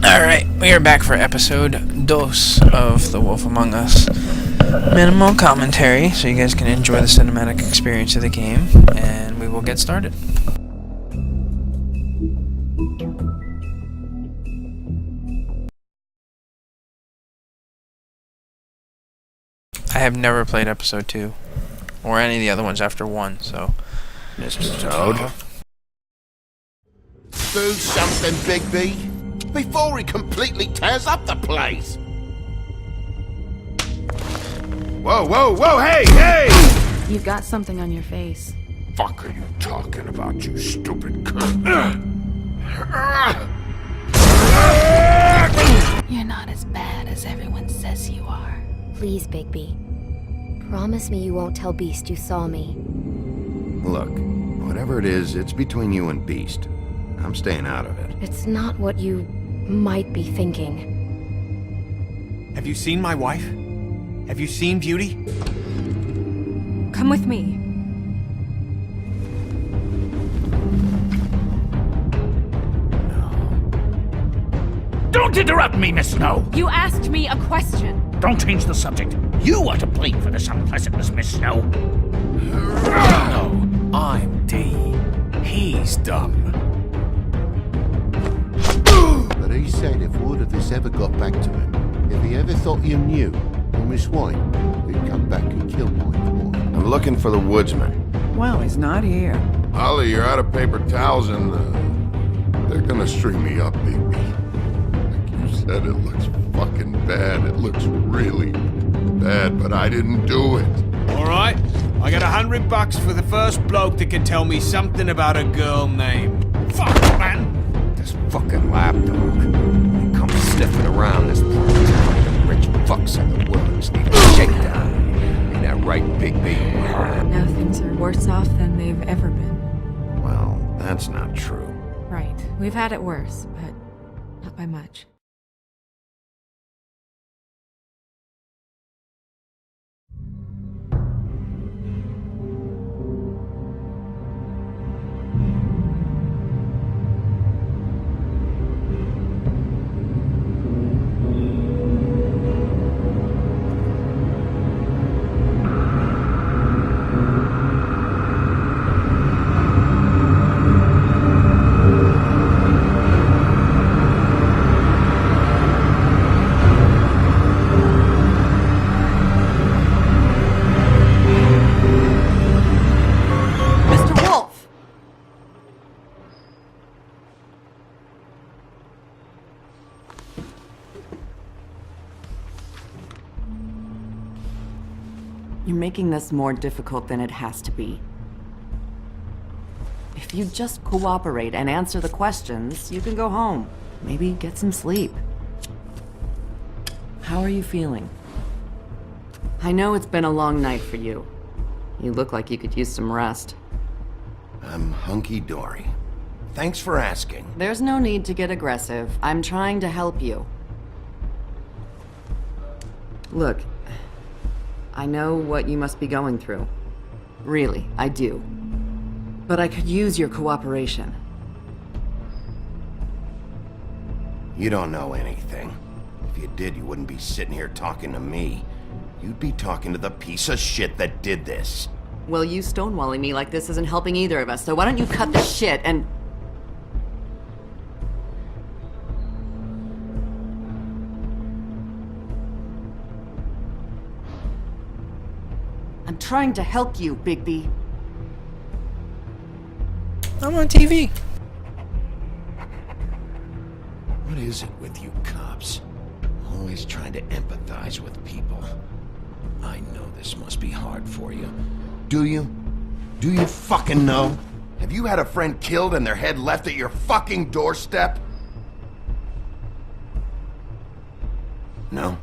Alright, we are back for episode 2 of The Wolf Among Us. Minimal commentary, so you guys can enjoy the cinematic experience of the game, and we will get started. I have never played episode 2, or any of the other ones after 1, so... Mr. Toad? Do something, Bigby, before he completely tears up the place. Whoa, whoa, whoa, hey, hey! You've got something on your face. Fuck are you talking about, you stupid cunt? You're not as bad as everyone says you are. Please, Bigby. Promise me you won't tell Beast you saw me. Look, whatever it is, it's between you and Beast. I'm staying out of it. It's not what you might be thinking. Have you seen my wife? Have you seen Beauty? Come with me. Don't interrupt me, Miss Snow! You asked me a question. Don't change the subject. You are to blame for this unpleasantness, Miss Snow. No, I'm D. He's dumb. But he said if word of this ever got back to him, if he ever thought you knew, or Miss White, he'd come back and kill my boy. I'm looking for the woodsman. Well, he's not here. Ollie, you're out of paper towels and, they're gonna string me up, baby. Like you said, it looks fucking bad. It looks really bad, but I didn't do it. Alright, I got $100 for the first bloke that can tell me something about a girl named. Fuck, man! This fucking lapdog. He comes sniffing around this poor town. The rich fucks in the woods need a shakedown. Ain't that right, Bigby? Now things are worse off than they've ever been. Well, that's not true. Right. We've had it worse, but not by much. You're making this more difficult than it has to be. If you just cooperate and answer the questions, you can go home. Maybe get some sleep. How are you feeling? I know it's been a long night for you. You look like you could use some rest. I'm hunky-dory. Thanks for asking. There's no need to get aggressive. I'm trying to help you. Look, I know what you must be going through. Really, I do. But I could use your cooperation. You don't know anything. If you did, you wouldn't be sitting here talking to me. You'd be talking to the piece of shit that did this. Well, you stonewalling me like this isn't helping either of us, so why don't you cut the shit and... I'm trying to help you, Bigby. I'm on TV. What is it with you cops? Always trying to empathize with people. I know this must be hard for you. Do you? Do you fucking know? Have you had a friend killed and their head left at your fucking doorstep? No?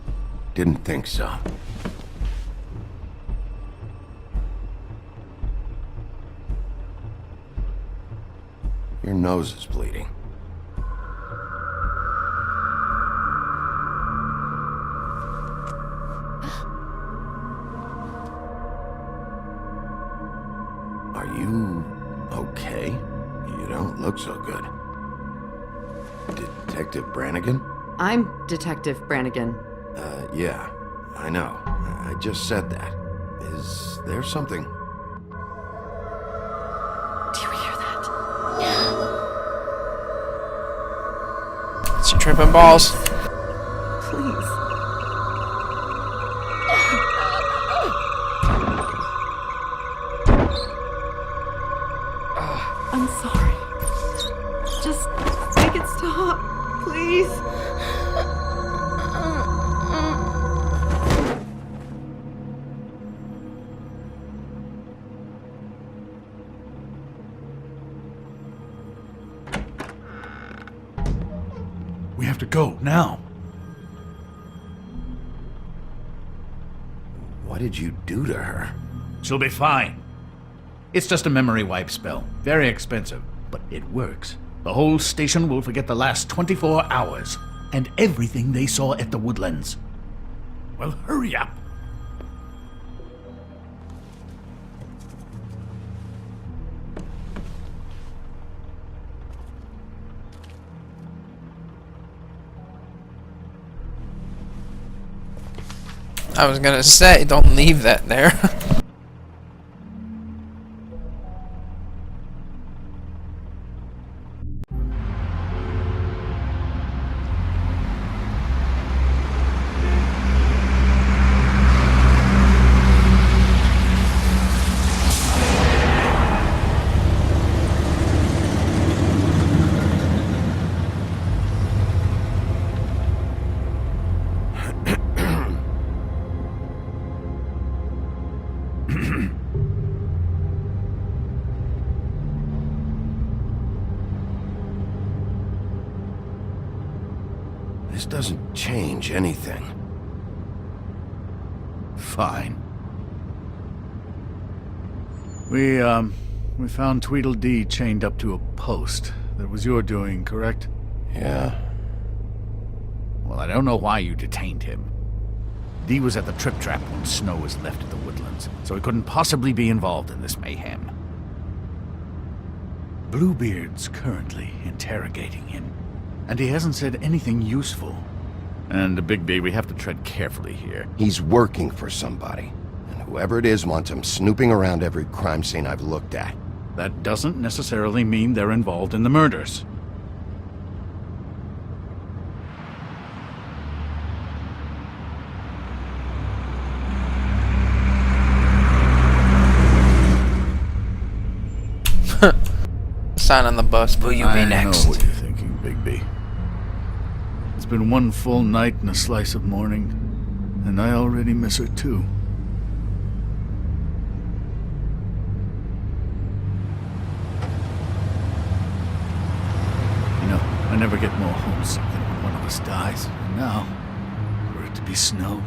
Didn't think so. Your nose is bleeding. Are you okay? You don't look so good. Detective Brannigan? I'm Detective Brannigan. Yeah, I know. I just said that. Is there something? Do you hear that? It's your tripping balls. Please. I'm sorry. Just make it stop, please. We have to go, now. What did you do to her? She'll be fine. It's just a memory wipe spell. Very expensive, but it works. The whole station will forget the last 24 hours, and everything they saw at the Woodlands. Well, hurry up. I was gonna say, don't leave that there. This doesn't change anything. Fine. We found Tweedledee chained up to a post. That was your doing, correct? Yeah. Well, I don't know why you detained him. Dee was at the Trip Trap when Snow was left at the Woodlands, so he couldn't possibly be involved in this mayhem. Bluebeard's currently interrogating him, and he hasn't said anything useful. And Bigby, we have to tread carefully here. He's working for somebody. And whoever it is wants him snooping around every crime scene I've looked at. That doesn't necessarily mean they're involved in the murders. Sign on the bus, will you be next? I know what you're thinking, Bigby. It's been one full night and a slice of morning, and I already miss her too. You know, I never get more homesick than when one of us dies. And now, for it to be Snow,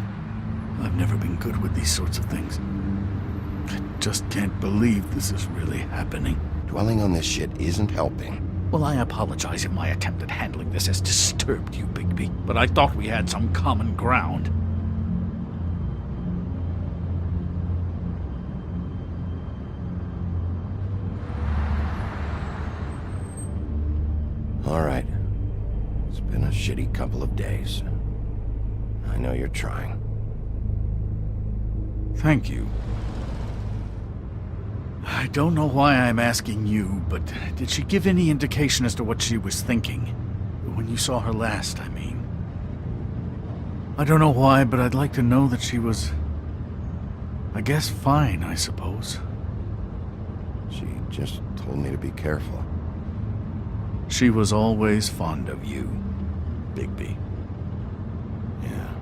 I've never been good with these sorts of things. I just can't believe this is really happening. Dwelling on this shit isn't helping. Well, I apologize if my attempt at handling this has disturbed you, Bigby, but I thought we had some common ground. All right. It's been a shitty couple of days. I know you're trying. Thank you. I don't know why I'm asking you, but did she give any indication as to what she was thinking? When you saw her last, I mean. I don't know why, but I'd like to know that she was I guess fine, I suppose. She just told me to be careful. She was always fond of you, Bigby. Yeah.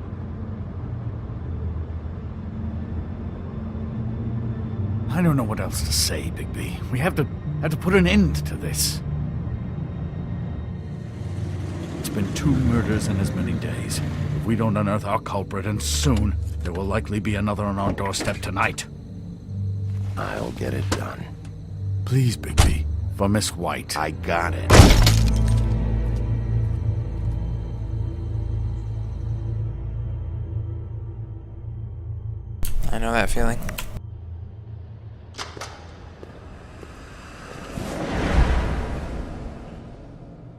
I don't know what else to say, Bigby. We have to put an end to this. It's been 2 murders in as many days. If we don't unearth our culprit, and soon, there will likely be another on our doorstep tonight. I'll get it done. Please, Bigby. For Miss White. I got it. I know that feeling.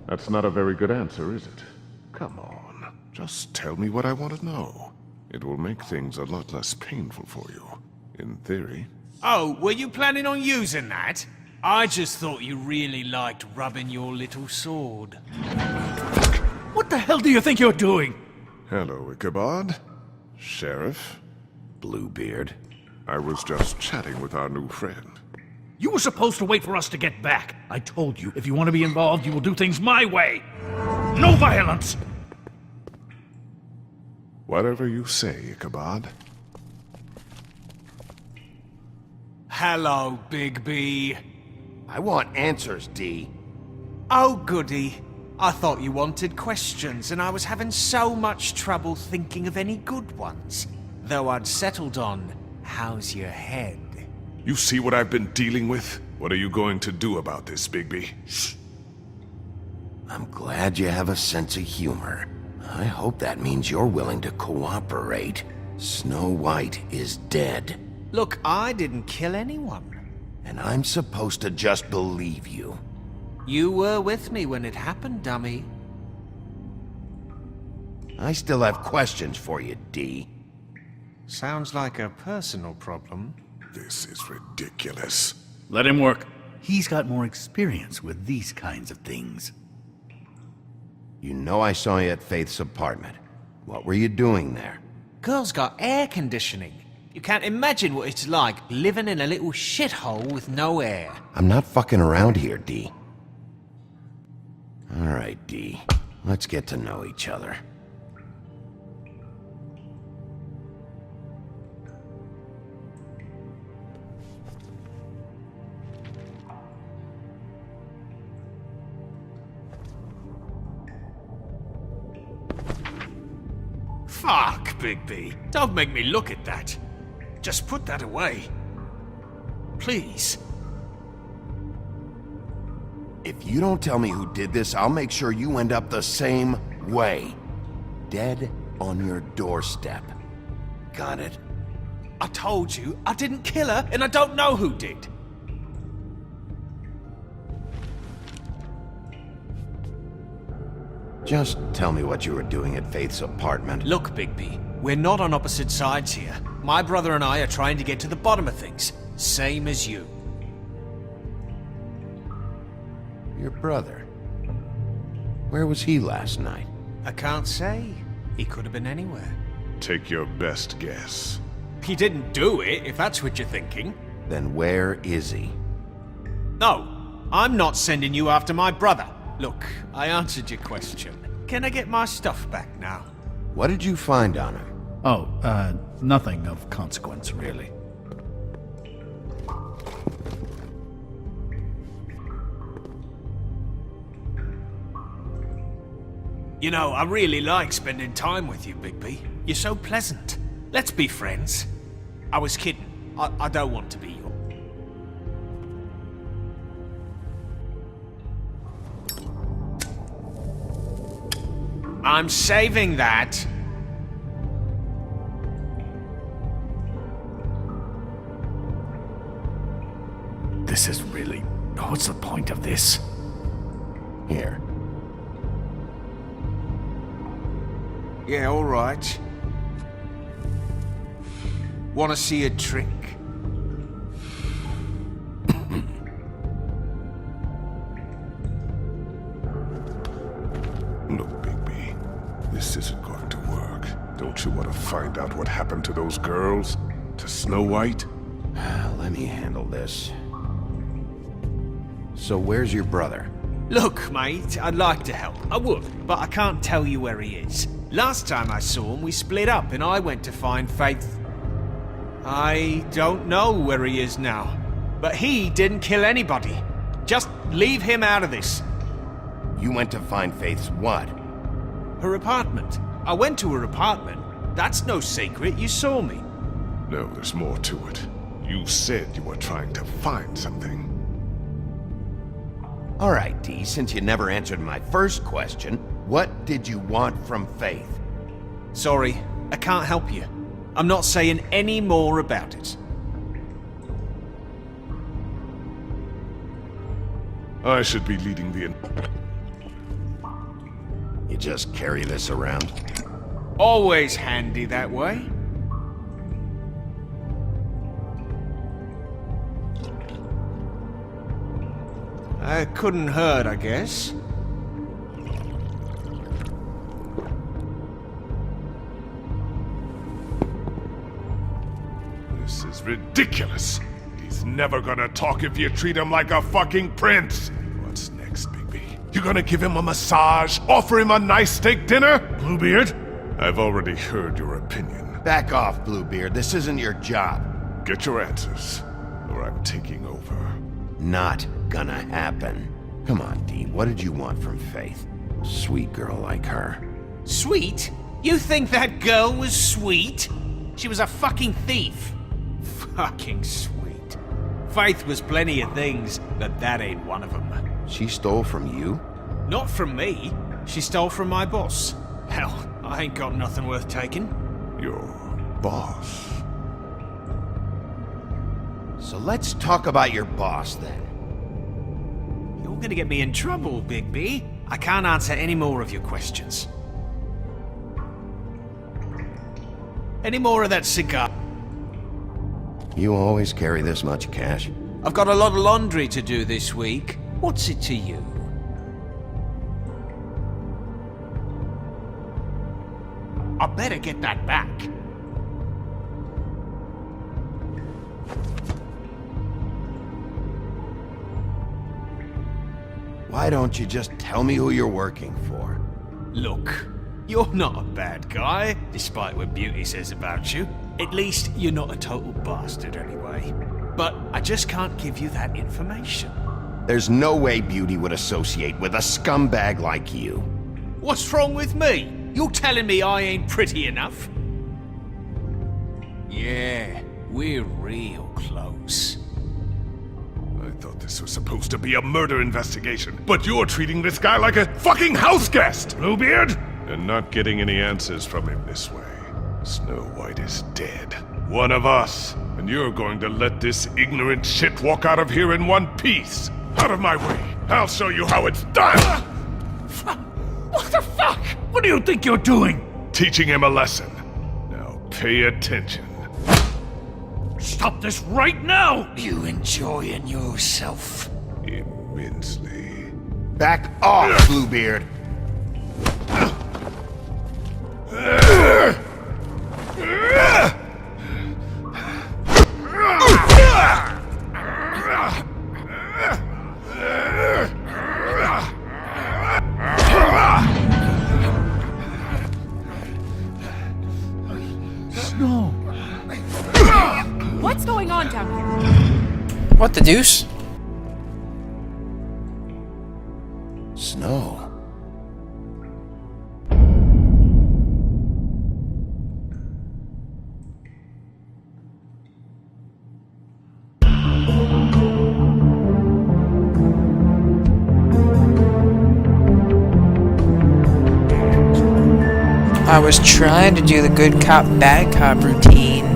That's not a very good answer, is it? Come on, just tell me what I want to know. It will make things a lot less painful for you, in theory. Oh, were you planning on using that? I just thought you really liked rubbing your little sword. What the hell do you think you're doing? Hello, Ichabod. Sheriff. Bluebeard. I was just chatting with our new friend. You were supposed to wait for us to get back. I told you, if you want to be involved, you will do things my way. No violence! Whatever you say, Ichabod. Hello, Bigby. I want answers, D. Oh, goody. I thought you wanted questions, and I was having so much trouble thinking of any good ones. Though I'd settled on, how's your head? You see what I've been dealing with? What are you going to do about this, Bigby? Shh. I'm glad you have a sense of humor. I hope that means you're willing to cooperate. Snow White is dead. Look, I didn't kill anyone. And I'm supposed to just believe you. You were with me when it happened, dummy. I still have questions for you, D. Sounds like a personal problem. This is ridiculous. Let him work. He's got more experience with these kinds of things. You know I saw you at Faith's apartment. What were you doing there? Girl's got air conditioning. You can't imagine what it's like living in a little shithole with no air. I'm not fucking around here, D. All right, D. Let's get to know each other. Fuck, Bigby. Don't make me look at that. Just put that away. Please. If you don't tell me who did this, I'll make sure you end up the same way. Dead on your doorstep. Got it? I told you, I didn't kill her, and I don't know who did. Just tell me what you were doing at Faith's apartment. Look, Bigby, we're not on opposite sides here. My brother and I are trying to get to the bottom of things. Same as you. Your brother. Where was he last night? I can't say. He could have been anywhere. Take your best guess. He didn't do it, if that's what you're thinking. Then where is he? No, I'm not sending you after my brother. Look, I answered your question. Can I get my stuff back now? What did you find on him? Oh, nothing of consequence, really. You know, I really like spending time with you, Bigby. You're so pleasant. Let's be friends. I was kidding. I don't want to be your... I'm saving that. This is really... What's the point of this? Here. Yeah, all right. Want to see a trick? Look, Bigby, this isn't going to work. Don't you want to find out what happened to those girls? to Snow White? Let me handle this. So where's your brother? Look, mate, I'd like to help. I would, but I can't tell you where he is. Last time I saw him, we split up and I went to find Faith. I don't know where he is now, but he didn't kill anybody. Just leave him out of this. You went to find Faith's what? Her apartment. I went to her apartment. That's no secret, you saw me. No, there's more to it. You said you were trying to find something. All right, Dee, since you never answered my first question, what did you want from Faith? Sorry, I can't help you. I'm not saying any more about it. I should be leading the... You just carry this around? Always handy that way. Couldn't hurt, I guess. This is ridiculous. He's never gonna talk if you treat him like a fucking prince. What's next, Bigby? You gonna give him a massage? Offer him a nice steak dinner? Bluebeard? I've already heard your opinion. Back off, Bluebeard. This isn't your job. Get your answers, or I'm taking over. Not gonna happen. Come on, Dee, what did you want from Faith? Sweet girl like her. Sweet? You think that girl was sweet? She was a fucking thief. Fucking sweet. Faith was plenty of things, but that ain't one of them. She stole from you? Not from me. She stole from my boss. Hell, I ain't got nothing worth taking. Your boss? So let's talk about your boss, then. You're gonna get me in trouble, Bigby. I can't answer any more of your questions. Any more of that cigar? You always carry this much cash? I've got a lot of laundry to do this week. What's it to you? I better get that back. Why don't you just tell me who you're working for? Look, you're not a bad guy, despite what Beauty says about you. At least you're not a total bastard anyway. But I just can't give you that information. There's no way Beauty would associate with a scumbag like you. What's wrong with me? You're telling me I ain't pretty enough? Yeah, we're real close. I thought this was supposed to be a murder investigation, but you're treating this guy like a fucking house guest, Bluebeard! And not getting any answers from him this way. Snow White is dead. One of us. And you're going to let this ignorant shit walk out of here in one piece. Out of my way. I'll show you how it's done! What the fuck? What do you think you're doing? Teaching him a lesson. Now pay attention. Stop this right now! You enjoying yourself? Immensely. Back off, Bluebeard! Snow. What's going on down here? What the deuce? Snow. I was trying to do the good cop, bad cop routine.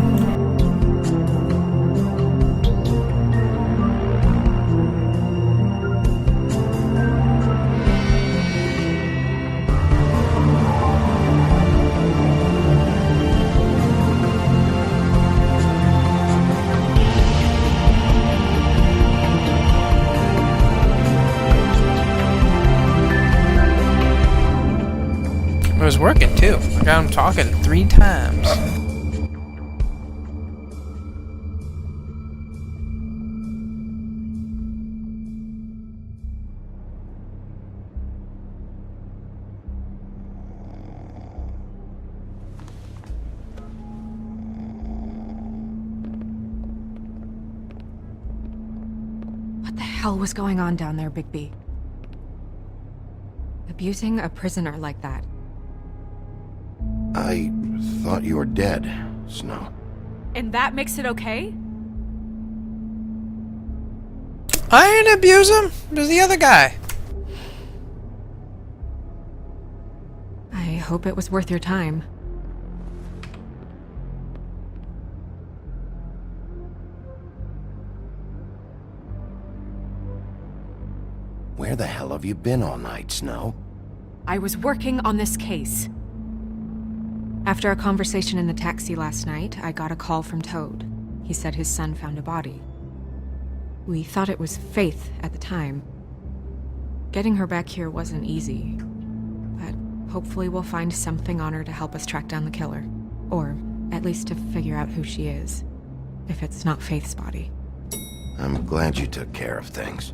It was working too. I got him talking 3 times. hell was going on down there, Bigby? Abusing a prisoner like that. I thought you were dead, Snow. And that makes it okay? I didn't abuse him. It was the other guy. I hope it was worth your time. Where the hell have you been all night, Snow? I was working on this case. After a conversation in the taxi last night, I got a call from Toad. He said his son found a body. We thought it was Faith at the time. Getting her back here wasn't easy, but hopefully we'll find something on her to help us track down the killer. Or at least to figure out who she is, if it's not Faith's body. I'm glad you took care of things.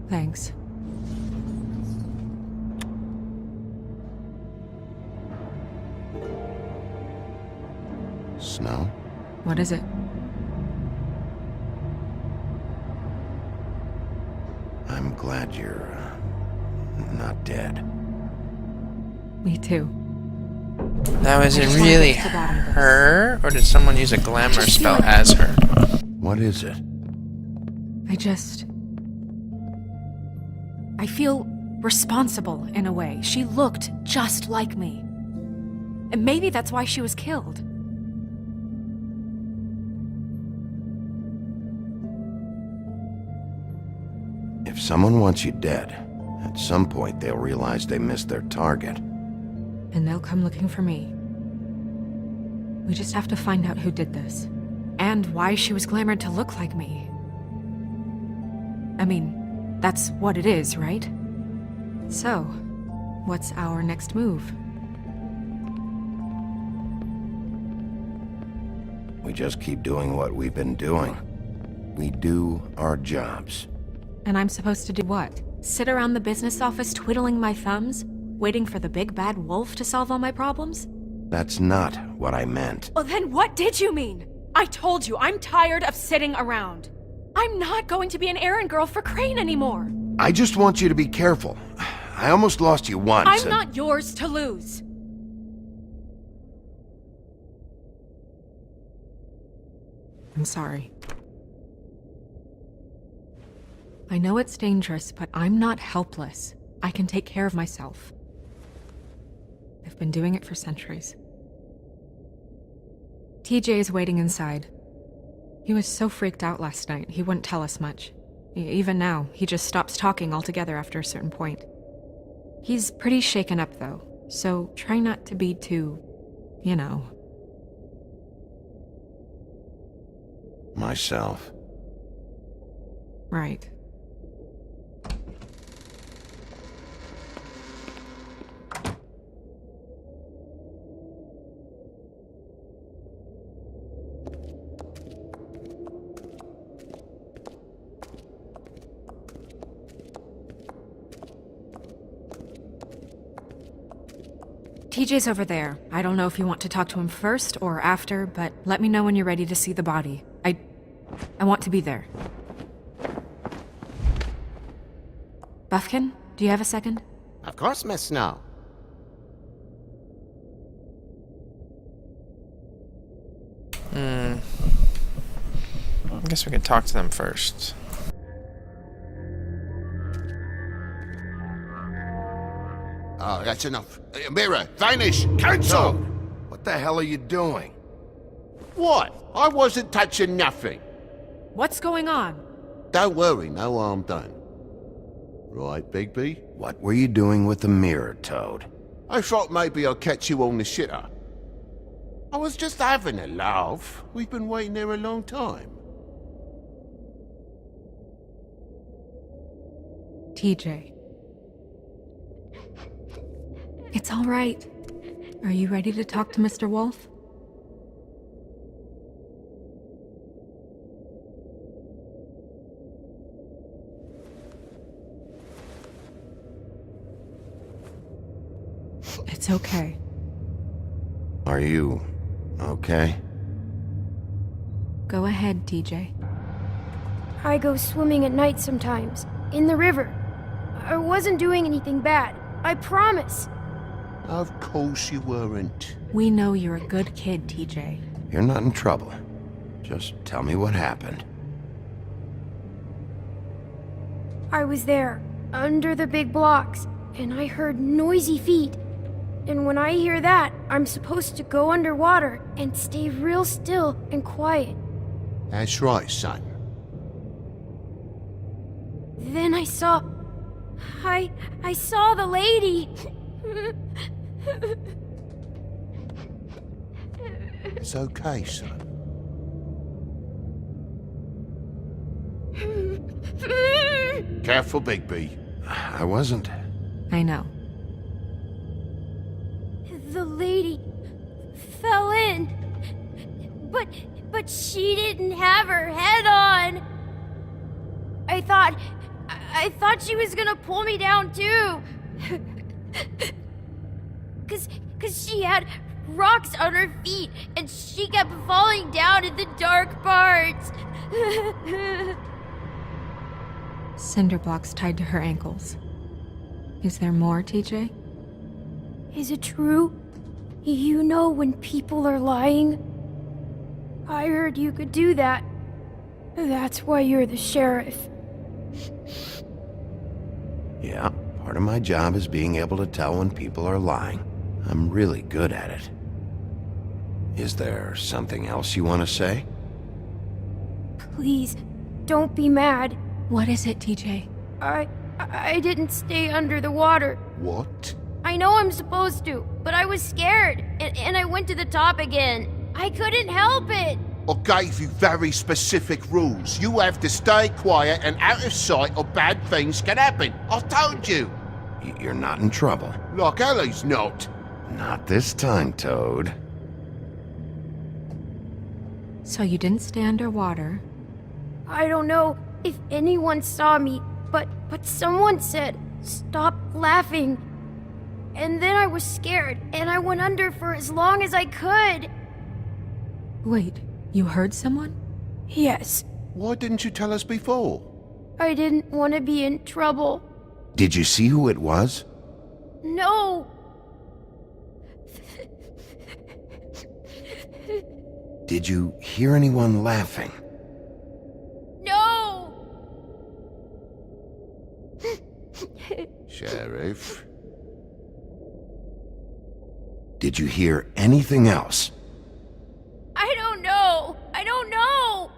Thanks. Snow? What is it? I'm glad you're, not dead. Me too. Now, is it really her, or did someone use a glamour spell as her? What is it? I feel responsible in a way. She looked just like me. And maybe that's why she was killed. If someone wants you dead, at some point they'll realize they missed their target. And they'll come looking for me. We just have to find out who did this. And why she was glamored to look like me. I mean, that's what it is, right? So, what's our next move? We just keep doing what we've been doing. We do our jobs. And I'm supposed to do what? Sit around the business office twiddling my thumbs? Waiting for the big bad wolf to solve all my problems? That's not what I meant. Well, then what did you mean? I told you, I'm tired of sitting around. I'm not going to be an errand girl for Crane anymore. I just want you to be careful. I almost lost you once. I'm not yours to lose. I'm sorry. I know it's dangerous, but I'm not helpless. I can take care of myself. I've been doing it for centuries. TJ is waiting inside. He was so freaked out last night, he wouldn't tell us much. Even now, he just stops talking altogether after a certain point. He's pretty shaken up, though, so try not to be too, you know. Myself. Right. TJ's over there. I don't know if you want to talk to him first or after, but let me know when you're ready to see the body. I want to be there. Buffkin, do you have a second? Of course, Miss Snow. I guess we could talk to them first. Oh, that's enough. Mirror, vanish, cancel! What the hell are you doing? What? I wasn't touching nothing. What's going on? Don't worry, no harm done. Right, Bigby? What were you doing with the mirror, Toad? I thought maybe I'd catch you on the shitter. I was just having a laugh. We've been waiting there a long time. TJ. It's all right. Are you ready to talk to Mr. Wolf? It's okay. Are you okay? Go ahead, TJ. I go swimming at night sometimes, in the river. I wasn't doing anything bad. I promise. Of course you weren't. We know you're a good kid, TJ. You're not in trouble. Just tell me what happened. I was there, under the big blocks, and I heard noisy feet. And when I hear that, I'm supposed to go underwater and stay real still and quiet. That's right, son. Then I saw the lady. It's okay, son. Careful, Bigby. I wasn't. I know. The lady fell in. But she didn't have her head on. I thought she was gonna pull me down too. Cause she had rocks on her feet and she kept falling down in the dark parts. Cinder blocks tied to her ankles. Is there more, TJ? Is it true? You know when people are lying? I heard you could do that. That's why you're the sheriff. Yeah, part of my job is being able to tell when people are lying. I'm really good at it. Is there something else you want to say? Please, don't be mad. What is it, TJ? I didn't stay under the water. What? I know I'm supposed to, but I was scared, and I went to the top again. I couldn't help it. I gave you very specific rules. You have to stay quiet and out of sight or bad things can happen. I told you. You're not in trouble. Like Ellie's not. Not this time, Toad. So you didn't stay underwater. I don't know if anyone saw me, but someone said, "Stop laughing." And then I was scared, and I went under for as long as I could. Wait, you heard someone? Yes. Why didn't you tell us before? I didn't want to be in trouble. Did you see who it was? No. Did you hear anyone laughing? No. Sheriff? Did you hear anything else? I don't know.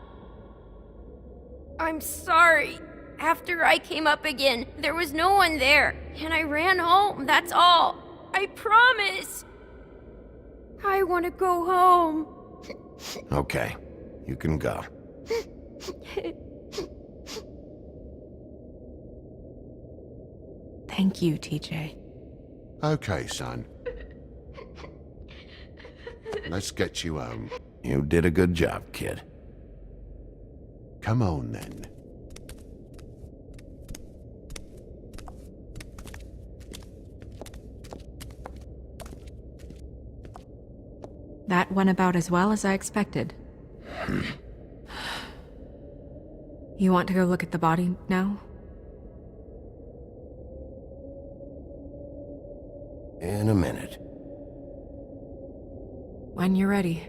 I'm sorry. After I came up again, there was no one there, and I ran home, that's all. I promise. I want to go home. Okay, you can go. Thank you, TJ. Okay, son. Let's get you home. You did a good job, kid. Come on, then. That went about as well as I expected. You want to go look at the body now? In a minute. When you're ready.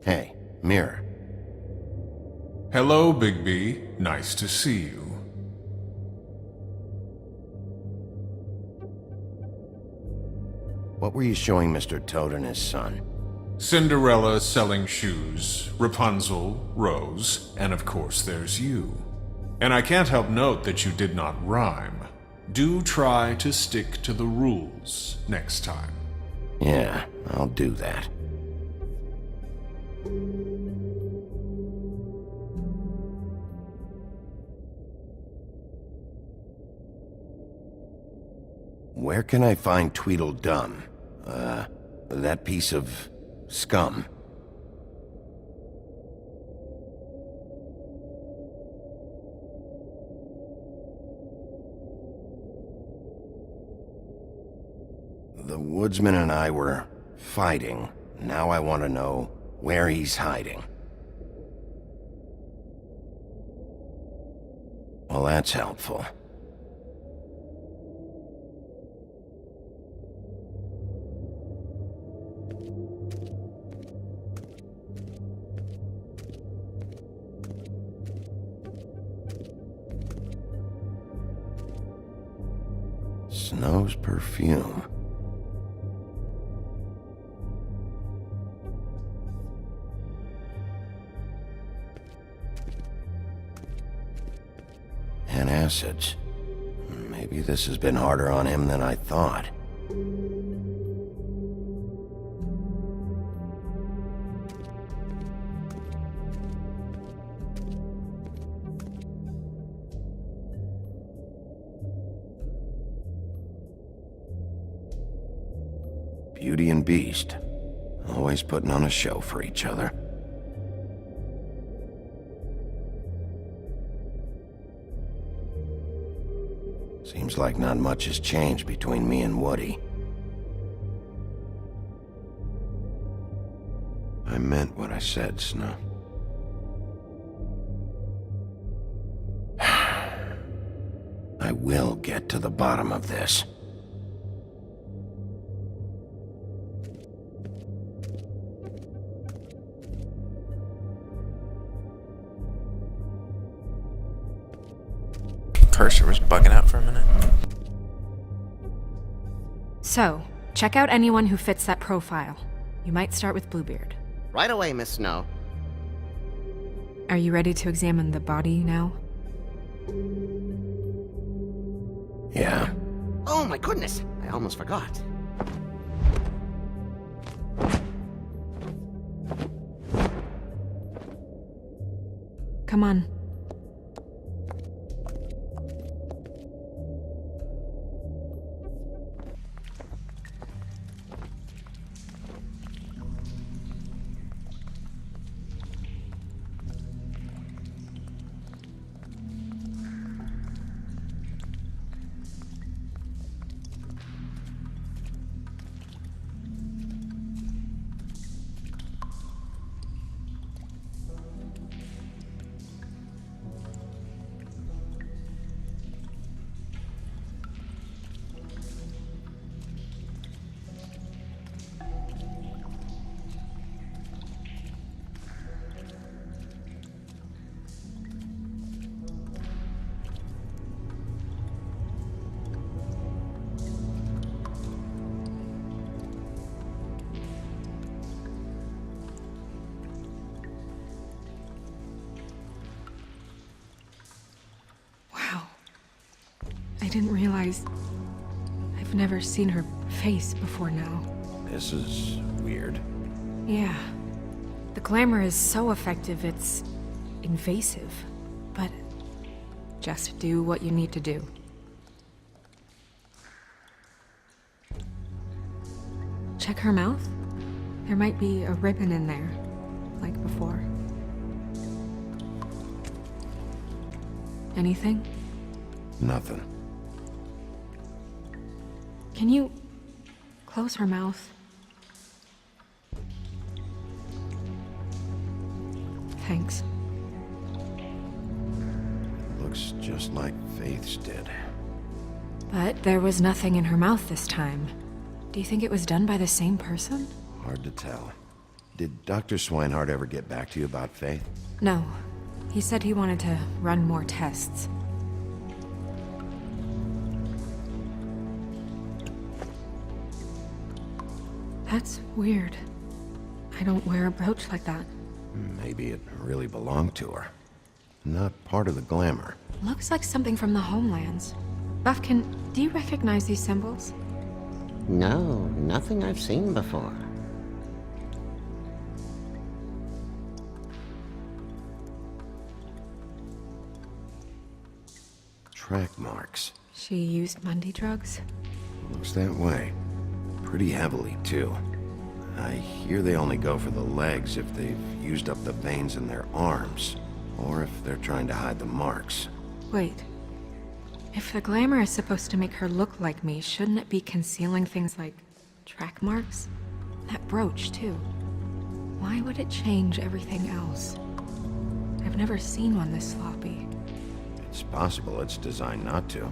Hey, Mirror. Hello, Bigby. Nice to see you. What were you showing Mr. Toad and his son? Cinderella selling shoes, Rapunzel, Rose, and of course there's you. And I can't help note that you did not rhyme. Do try to stick to the rules next time. Yeah, I'll do that. Where can I find Tweedledum? That piece of scum. The woodsman and I were fighting. Now I want to know where he's hiding. Well, that's helpful. Snow's perfume. And acids. Maybe this has been harder on him than I thought. Beauty and Beast. Always putting on a show for each other. Seems like not much has changed between me and Woody. I meant what I said, Snow. I will get to the bottom of this. Cursor was bugging out for a minute. So, check out anyone who fits that profile. You might start with Bluebeard. Right away, Miss Snow. Are you ready to examine the body now? Yeah. Oh my goodness, I almost forgot. Come on. I didn't realize I've never seen her face before now. This is weird. Yeah. The glamour is so effective, it's invasive. But just do what you need to do. Check her mouth. There might be a ribbon in there, like before. Anything? Nothing. Can you close her mouth? Thanks. Looks just like Faith's did. But there was nothing in her mouth this time. Do you think it was done by the same person? Hard to tell. Did Dr. Swinehart ever get back to you about Faith? No. He said he wanted to run more tests. That's weird. I don't wear a brooch like that. Maybe it really belonged to her. Not part of the glamour. Looks like something from the homelands. Buffkin, do you recognize these symbols? No, nothing I've seen before. Track marks. She used Mundy drugs? Looks that way. Pretty heavily, too. I hear they only go for the legs if they've used up the veins in their arms, or if they're trying to hide the marks. Wait. If the glamour is supposed to make her look like me, shouldn't it be concealing things like track marks? That brooch, too. Why would it change everything else? I've never seen one this sloppy. It's possible it's designed not to.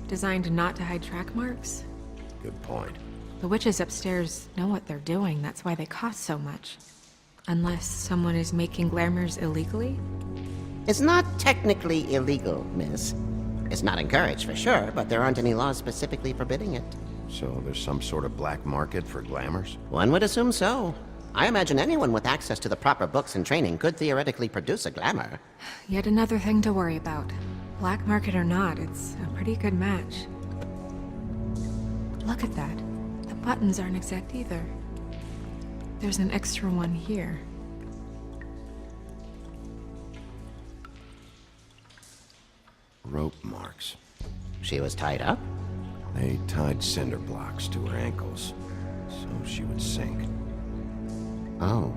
Designed not to hide track marks? Good point. The witches upstairs know what they're doing, that's why they cost so much. Unless someone is making glamours illegally? It's not technically illegal, miss. It's not encouraged for sure, but there aren't any laws specifically forbidding it. So there's some sort of black market for glamours? One would assume so. I imagine anyone with access to the proper books and training could theoretically produce a glamour. Yet another thing to worry about. Black market or not, it's a pretty good match. Look at that. The buttons aren't exact either. There's an extra one here. Rope marks. She was tied up? They tied cinder blocks to her ankles, so she would sink. Oh.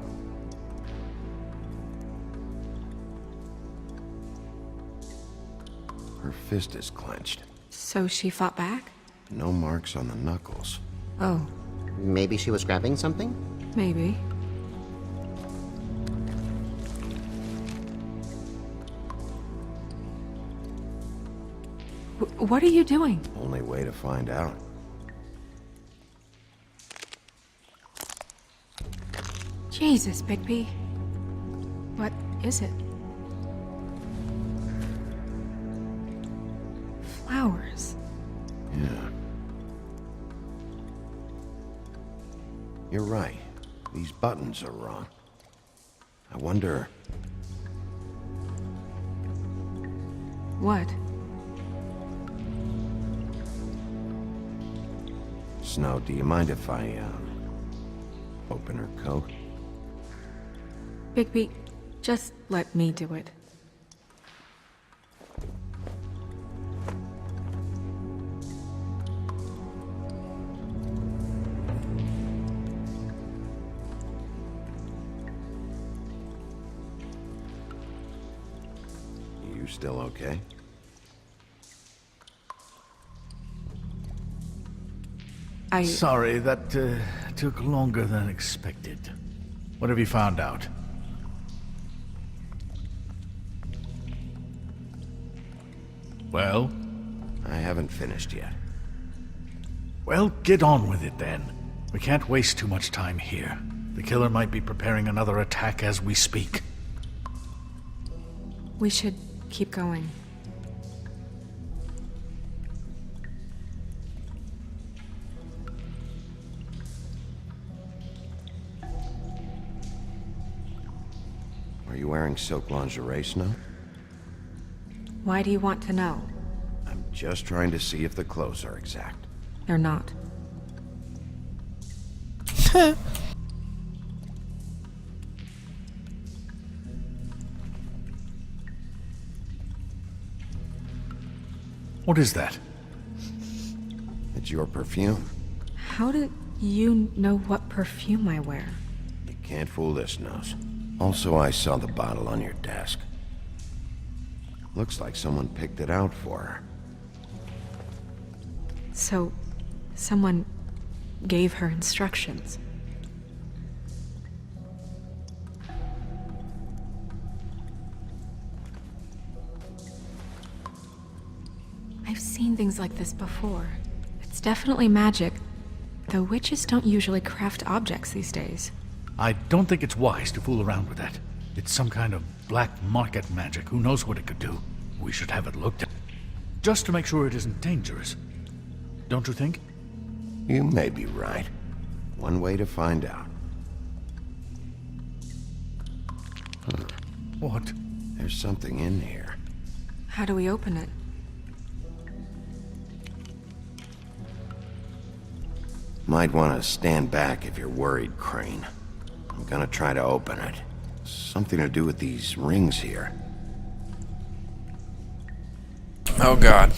Her fist is clenched. So she fought back? No marks on the knuckles. Oh. Maybe she was grabbing something? Maybe. What are you doing? Only way to find out. Jesus, Bigby. What is it? Flowers. Yeah. You're right. These buttons are wrong. I wonder... What? Snow, do you mind if I, open her coat? Bigby, just let me do it. You still okay? Sorry, that took longer than expected. What have you found out? Well? I haven't finished yet. Well, get on with it then. We can't waste too much time here. The killer might be preparing another attack as we speak. We should keep going. Are you wearing silk lingerie, Snow? Why do you want to know? I'm just trying to see if the clothes are exact. They're not. What is that? It's your perfume. How do you know what perfume I wear? You can't fool this nose. Also, I saw the bottle on your desk. Looks like someone picked it out for her. So, someone gave her instructions. I've seen things like this before. It's definitely magic, though witches don't usually craft objects these days. I don't think it's wise to fool around with that. It's some kind of black market magic. Who knows what it could do? We should have it looked at. Just to make sure it isn't dangerous. Don't you think? You may be right. One way to find out. Huh. What? There's something in here. How do we open it? Might want to stand back if you're worried, Crane. I'm gonna try to open it. Something to do with these rings here. Oh god.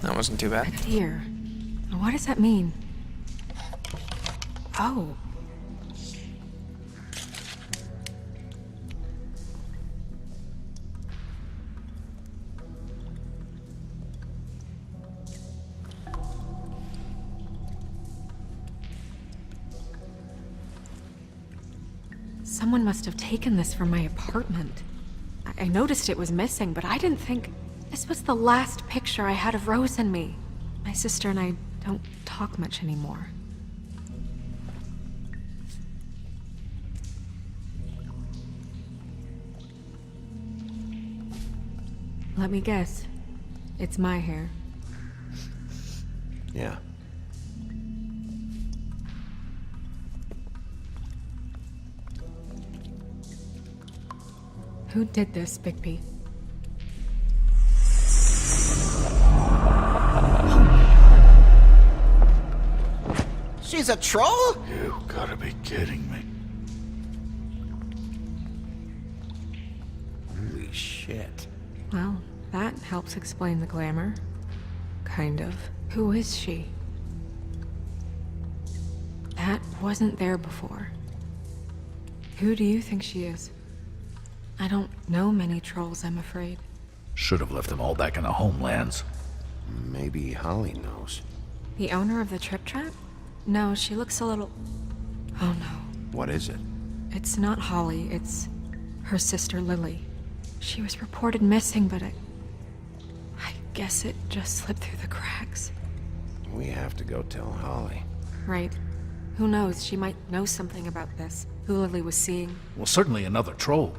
That wasn't too bad. A deer. What does that mean? Oh. Someone must have taken this from my apartment. I noticed it was missing, but I didn't think this was the last picture I had of Rose and me. My sister and I don't talk much anymore. Let me guess. It's my hair. Yeah. Who did this, Bigby? She's a troll? You gotta be kidding me. Holy shit. Well, that helps explain the glamour. Kind of. Who is she? That wasn't there before. Who do you think she is? I don't know many trolls, I'm afraid. Should have left them all back in the homelands. Maybe Holly knows. The owner of the Trip Trap? No, she looks a little... Oh no. What is it? It's not Holly, it's her sister Lily. She was reported missing, but I guess it just slipped through the cracks. We have to go tell Holly. Right. Who knows, she might know something about this. Who Lily was seeing. Well, certainly another troll.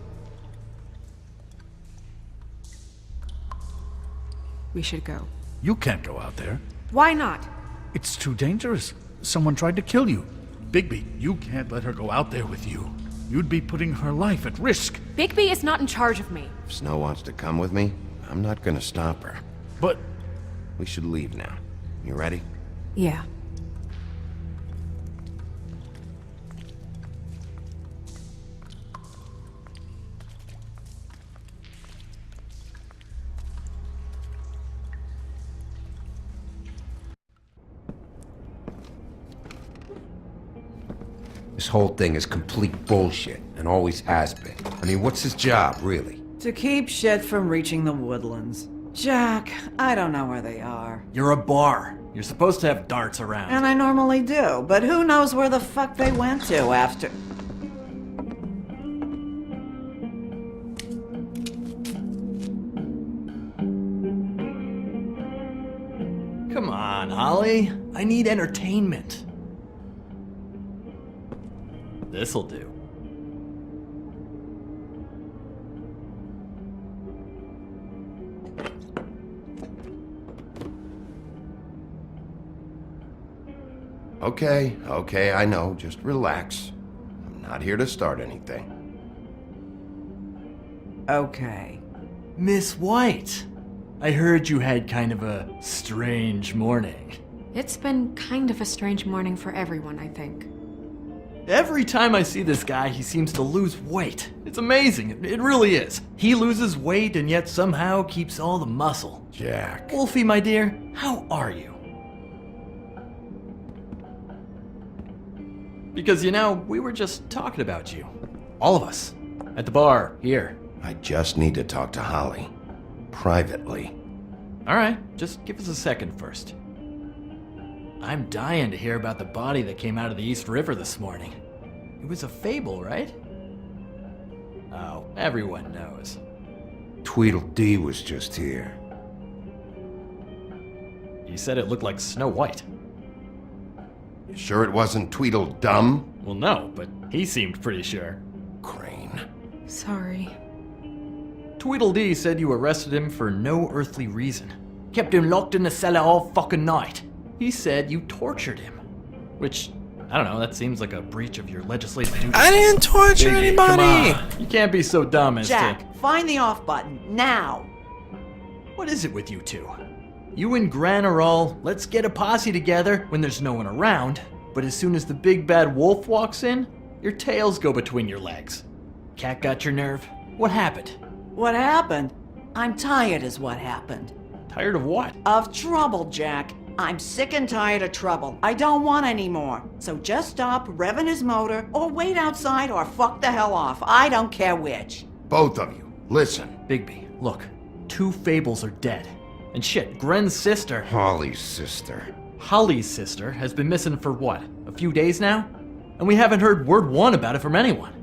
We should go. You can't go out there. Why not? It's too dangerous. Someone tried to kill you. Bigby, you can't let her go out there with you. You'd be putting her life at risk. Bigby is not in charge of me. If Snow wants to come with me, I'm not gonna stop her. But... We should leave now. You ready? Yeah. This whole thing is complete bullshit, and always has been. I mean, what's his job, really? To keep shit from reaching the woodlands. Jack, I don't know where they are. You're a bar. You're supposed to have darts around. And I normally do, but who knows where the fuck they went to after... Come on, Holly. I need entertainment. This'll do. Okay, I know. Just relax. I'm not here to start anything. Okay. Miss White, I heard you had kind of a strange morning. It's been kind of a strange morning for everyone, I think. Every time I see this guy, he seems to lose weight. It's amazing. It really is. He loses weight and yet somehow keeps all the muscle. Jack. Wolfie, my dear, how are you? Because, you know, we were just talking about you. All of us. At the bar, here. I just need to talk to Holly. Privately. Alright, just give us a second first. I'm dying to hear about the body that came out of the East River this morning. It was a fable, right? Oh, everyone knows. Tweedledee was just here. You said it looked like Snow White. You sure it wasn't Tweedledum? Well, no, but he seemed pretty sure. Crane. Sorry. Tweedledee said you arrested him for no earthly reason. Kept him locked in the cellar all fucking night. He said you tortured him. Which, I don't know, that seems like a breach of your legislative duties. I didn't torture Biggie, anybody! Come on. You can't be so dumb as Jack, find the off button, now! What is it with you two? You and Gran are all, let's get a posse together when there's no one around, but as soon as the big bad wolf walks in, your tails go between your legs. Cat got your nerve? What happened? What happened? I'm tired is what happened. Tired of what? Of trouble, Jack. I'm sick and tired of trouble. I don't want any more. So just stop revving his motor, or wait outside, or fuck the hell off. I don't care which. Both of you, listen. Bigby, look. 2 Fables are dead. And shit, Gren's sister... Holly's sister. Holly's sister has been missing for what? A few days now? And we haven't heard word one about it from anyone.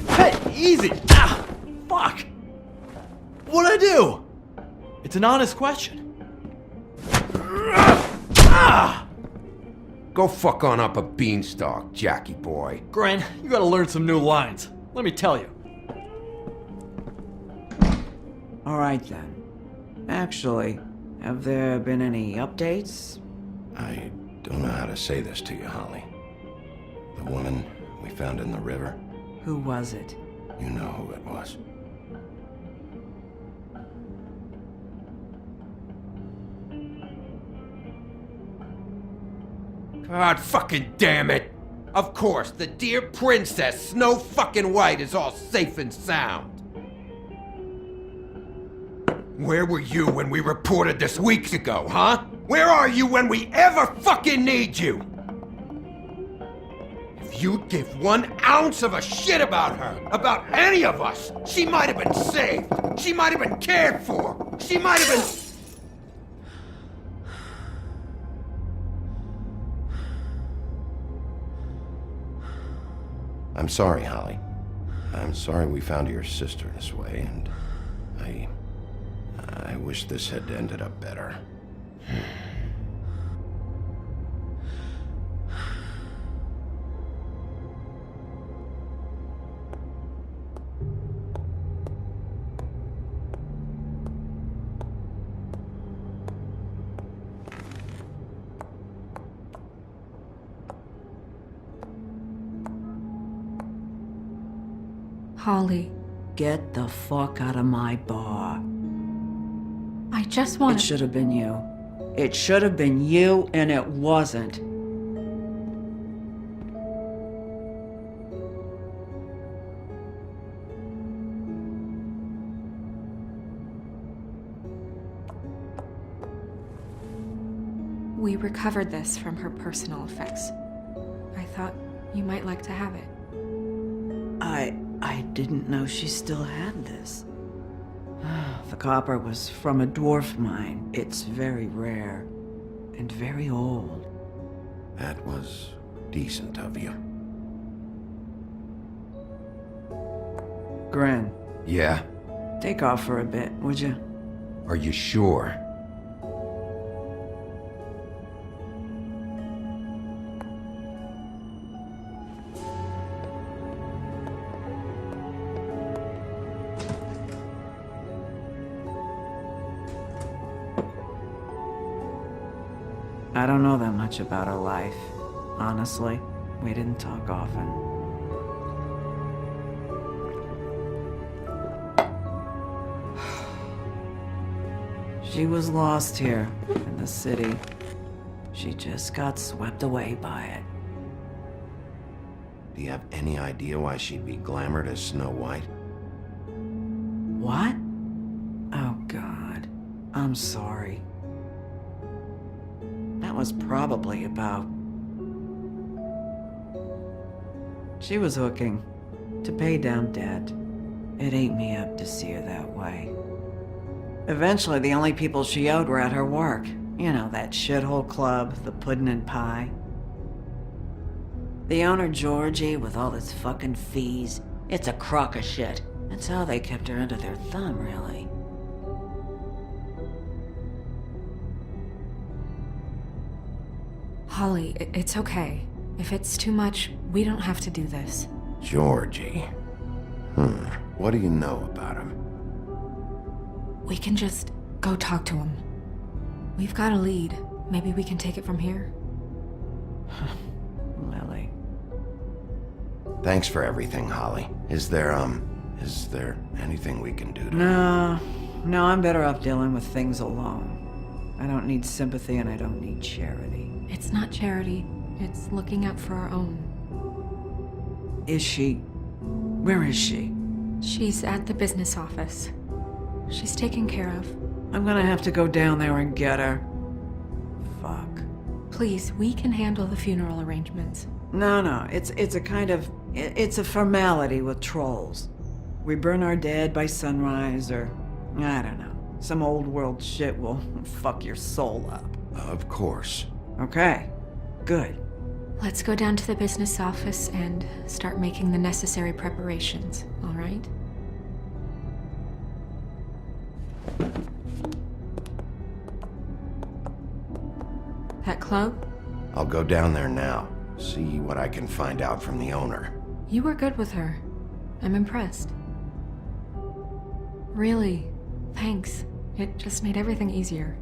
Hey, easy! Ah! Fuck! What'd I do? It's an honest question. Ah! Go fuck on up a beanstalk, Jackie boy. Gren, you gotta learn some new lines. Let me tell you. All right then. Actually, have there been any updates? I don't know how to say this to you, Holly. The woman we found in the river. Who was it? You know who it was. God fucking damn it! Of course, the dear Princess Snow fucking White is all safe and sound. Where were you when we reported this weeks ago, huh? Where are you when we ever fucking need you? If you'd give 1 ounce of a shit about her, about any of us, she might have been saved. She might have been cared for. She might have been... I'm sorry, Holly. I'm sorry we found your sister this way, and I wish this had ended up better. Holly, Get the fuck out of my bar. I just want It should have been you. It should have been you, and it wasn't. We recovered this from her personal effects. I thought you might like to have it. I didn't know she still had this. The copper was from a dwarf mine. It's very rare and very old. That was decent of you. Gren, Yeah? take off for a bit, would you? Are you sure? I don't know that much about her life. Honestly, we didn't talk often. She was lost here in the city. She just got swept away by it. Do you have any idea why she'd be glamored as Snow White? What? Oh, God. I'm sorry. That was probably about... She was hooking to pay down debt. It ate me up to see her that way. Eventually, the only people she owed were at her work. You know, that shithole club, the Puddin' and Pie. The owner, Georgie, with all his fucking fees, it's a crock of shit. That's how they kept her under their thumb, really. Holly, it's okay. If it's too much, we don't have to do this. Georgie. What do you know about him? We can just go talk to him. We've got a lead. Maybe we can take it from here. Lily. Thanks for everything, Holly. Is there anything we can do to... No, I'm better off dealing with things alone. I don't need sympathy and I don't need charity. It's not charity. It's looking out for our own. Is she... Where is she? She's at the business office. She's taken care of. I'm gonna have to go down there and get her. Fuck. Please, we can handle the funeral arrangements. No, it's a kind of... It's a formality with trolls. We burn our dead by sunrise, or... I don't know. Some old world shit will fuck your soul up. Of course. Okay. Good. Let's go down to the business office and start making the necessary preparations, all right? That club? I'll go down there now. See what I can find out from the owner. You were good with her. I'm impressed. Really, thanks. It just made everything easier.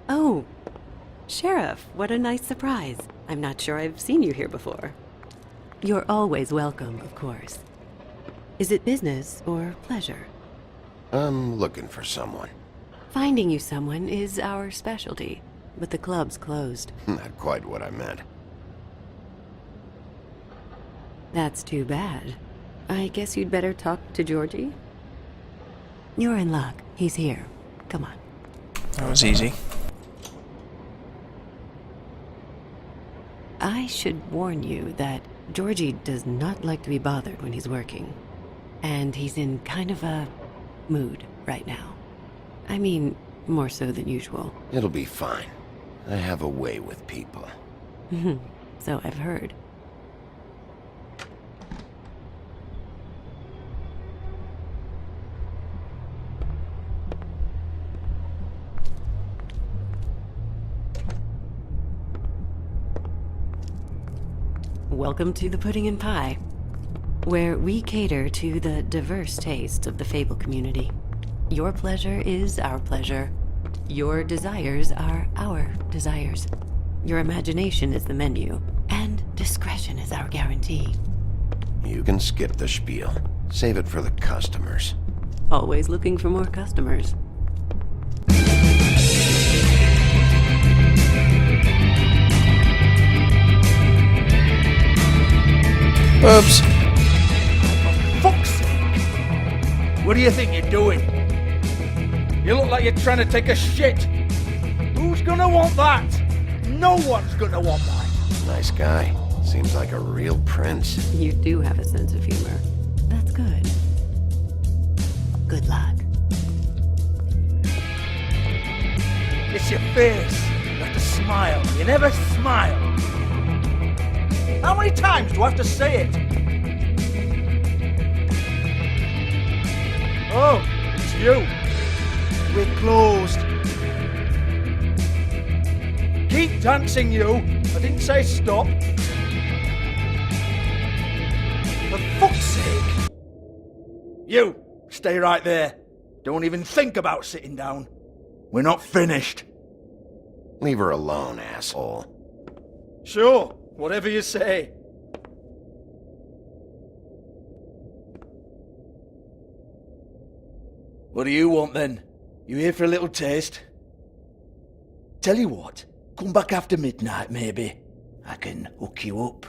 Oh, Sheriff, what a nice surprise. I'm not sure I've seen you here before. You're always welcome, of course. Is it business or pleasure? I'm looking for someone. Finding you someone is our specialty, but the club's closed. Not quite what I meant. That's too bad. I guess you'd better talk to Georgie? You're in luck. He's here. Come on. That was easy. I should warn you that Georgie does not like to be bothered when he's working. And he's in kind of a mood right now. I mean, more so than usual. It'll be fine. I have a way with people. So I've heard. Welcome to the Pudding and Pie, where we cater to the diverse tastes of the Fable community. Your pleasure is our pleasure. Your desires are our desires. Your imagination is the menu, and discretion is our guarantee. You can skip the spiel. Save it for the customers. Always looking for more customers. Oops. Fuck's sake! What do you think you're doing? You look like you're trying to take a shit. Who's gonna want that? No one's gonna want that. Nice guy. Seems like a real prince. You do have a sense of humor. That's good. Good luck. It's your face. You have to smile. You never smile. How many times do I have to say it? Oh, it's you. We're closed. Keep dancing, you. I didn't say stop. For fuck's sake. You, stay right there. Don't even think about sitting down. We're not finished. Leave her alone, asshole. Sure, whatever you say. What do you want then? You here for a little taste? Tell you what, come back after midnight maybe. I can hook you up.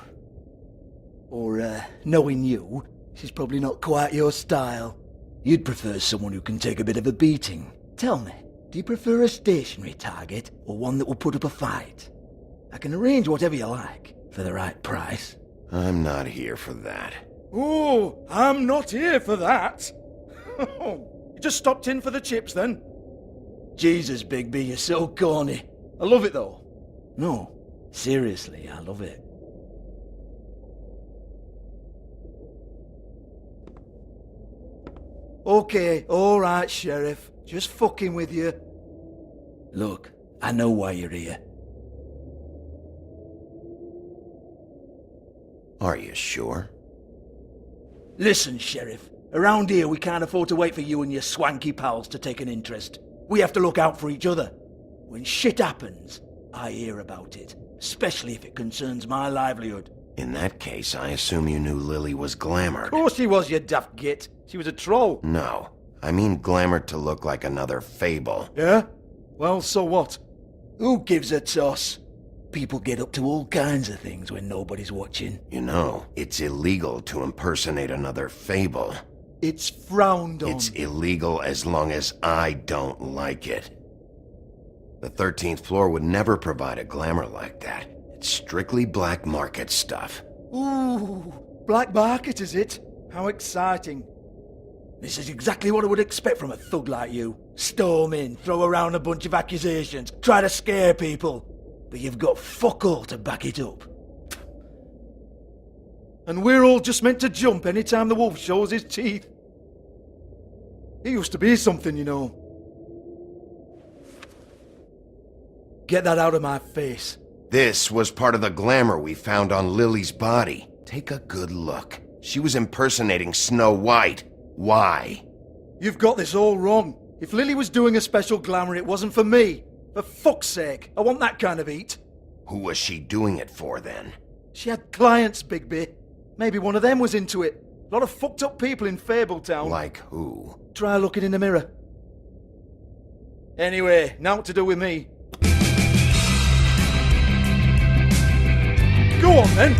Or, knowing you, she's probably not quite your style. You'd prefer someone who can take a bit of a beating. Tell me, do you prefer a stationary target or one that will put up a fight? I can arrange whatever you like for the right price. I'm not here for that. Oh, I'm not here for that. You just stopped in for the chips then? Jesus, Bigby, you're so corny. I love it though. No, seriously, I love it. Okay, alright, Sheriff. Just fucking with you. Look, I know why you're here. Are you sure? Listen, Sheriff. Around here, we can't afford to wait for you and your swanky pals to take an interest. We have to look out for each other. When shit happens, I hear about it. Especially if it concerns my livelihood. In that case, I assume you knew Lily was glamored. Of course she was, you daft git. She was a troll. No. I mean glamored to look like another fable. Yeah? Well, so what? Who gives a toss? People get up to all kinds of things when nobody's watching. You know, it's illegal to impersonate another fable. It's frowned on. It's illegal as long as I don't like it. The 13th floor would never provide a glamour like that. It's strictly black market stuff. Ooh, black market is it? How exciting. This is exactly what I would expect from a thug like you. Storm in, throw around a bunch of accusations, try to scare people. But you've got fuck all to back it up. And we're all just meant to jump any time the wolf shows his teeth. He used to be something, you know. Get that out of my face. This was part of the glamour we found on Lily's body. Take a good look. She was impersonating Snow White. Why? You've got this all wrong. If Lily was doing a special glamour, it wasn't for me. For fuck's sake, I want that kind of eat. Who was she doing it for, then? She had clients, Bigby. Maybe one of them was into it. A lot of fucked up people in Fabletown. Like who? Try looking in the mirror. Anyway, now what to do with me. Go on, then.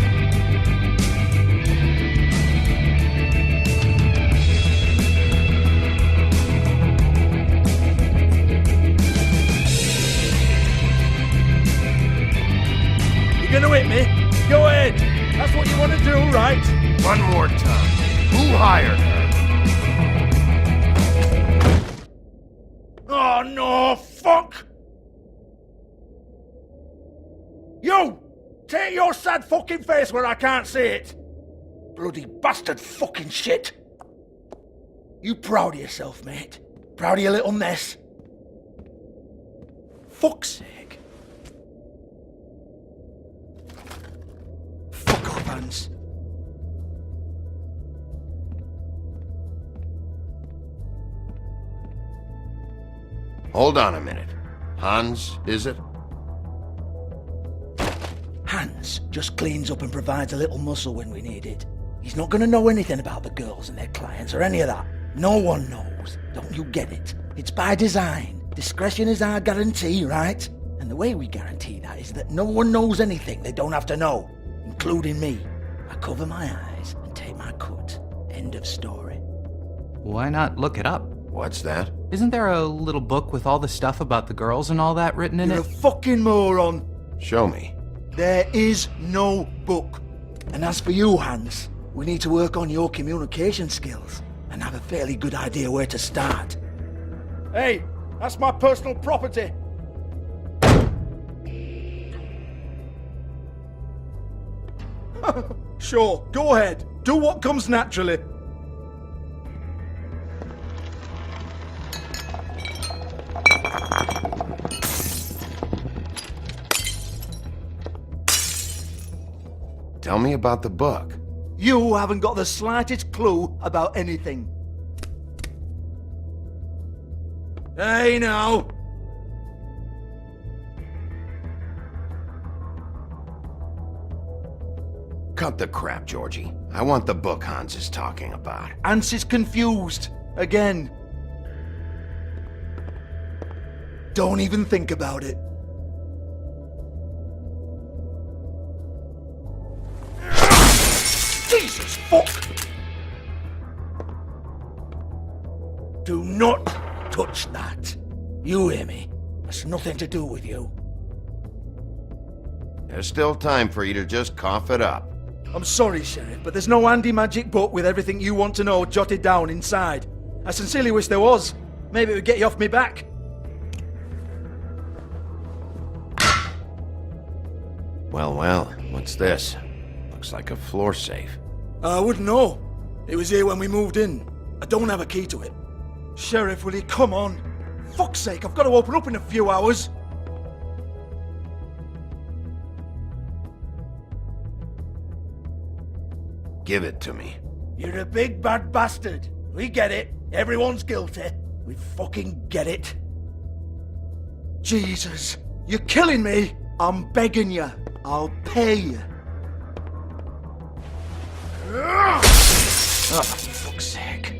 You're gonna hit me? Go ahead. That's what you want to do, right? One more time. Who hired her? Oh, no, fuck! You! Take your sad fucking face where I can't see it! Bloody bastard fucking shit! You proud of yourself, mate? Proud of your little mess? Fuck's sake. Fuck off, Hans. Hold on a minute. Hans, is it? Hans just cleans up and provides a little muscle when we need it. He's not going to know anything about the girls and their clients or any of that. No one knows. Don't you get it? It's by design. Discretion is our guarantee, right? And the way we guarantee that is that no one knows anything they don't have to know, including me. I cover my eyes and take my cut. End of story. Why not look it up? What's that? Isn't there a little book with all the stuff about the girls and all that written in You're it? a fucking moron. Show me. There is no book. And as for you, Hans, we need to work on your communication skills and have a fairly good idea where to start. Hey, that's my personal property. Sure, go ahead. Do what comes naturally. Tell me about the book. You haven't got the slightest clue about anything. Hey, now. Cut the crap, Georgie. I want the book Hans is talking about. Hans is confused. Again. Don't even think about it. Jesus fuck! Do not touch that. You hear me? That's nothing to do with you. There's still time for you to just cough it up. I'm sorry, Sheriff, but there's no handy magic book with everything you want to know jotted down inside. I sincerely wish there was. Maybe it would get you off me back. Well, what's this? Looks like a floor safe. I wouldn't know. It was here when we moved in. I don't have a key to it. Sheriff, will you come on? Fuck's sake, I've got to open up in a few hours. Give it to me. You're a big bad bastard. We get it. Everyone's guilty. We fucking get it. Jesus, you're killing me. I'm begging you. I'll pay you. Oh, for fuck's sake.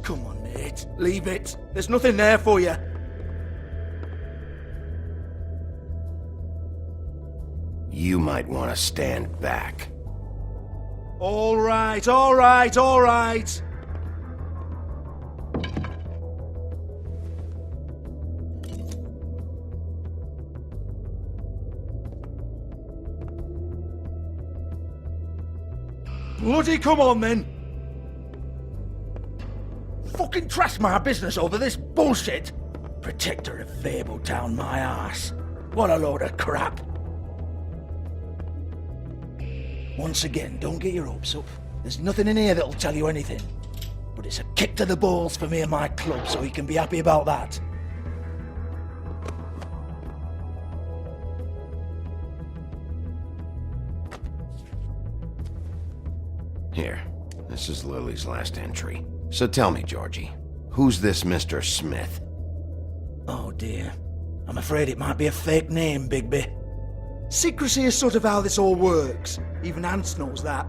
Come on, Nate. Leave it. There's nothing there for you. You might want to stand back. All right, all right, all right. Bloody come on then. Fucking trash my business over this bullshit. Protector of Fable down my arse. What a load of crap. Once again, don't get your hopes up. There's nothing in here that'll tell you anything. But it's a kick to the balls for me and my club, so you can be happy about that. Here, this is Lily's last entry. So tell me, Georgie, who's this Mr. Smith? Oh dear. I'm afraid it might be a fake name, Bigby. Secrecy is sort of how this all works. Even Ants knows that.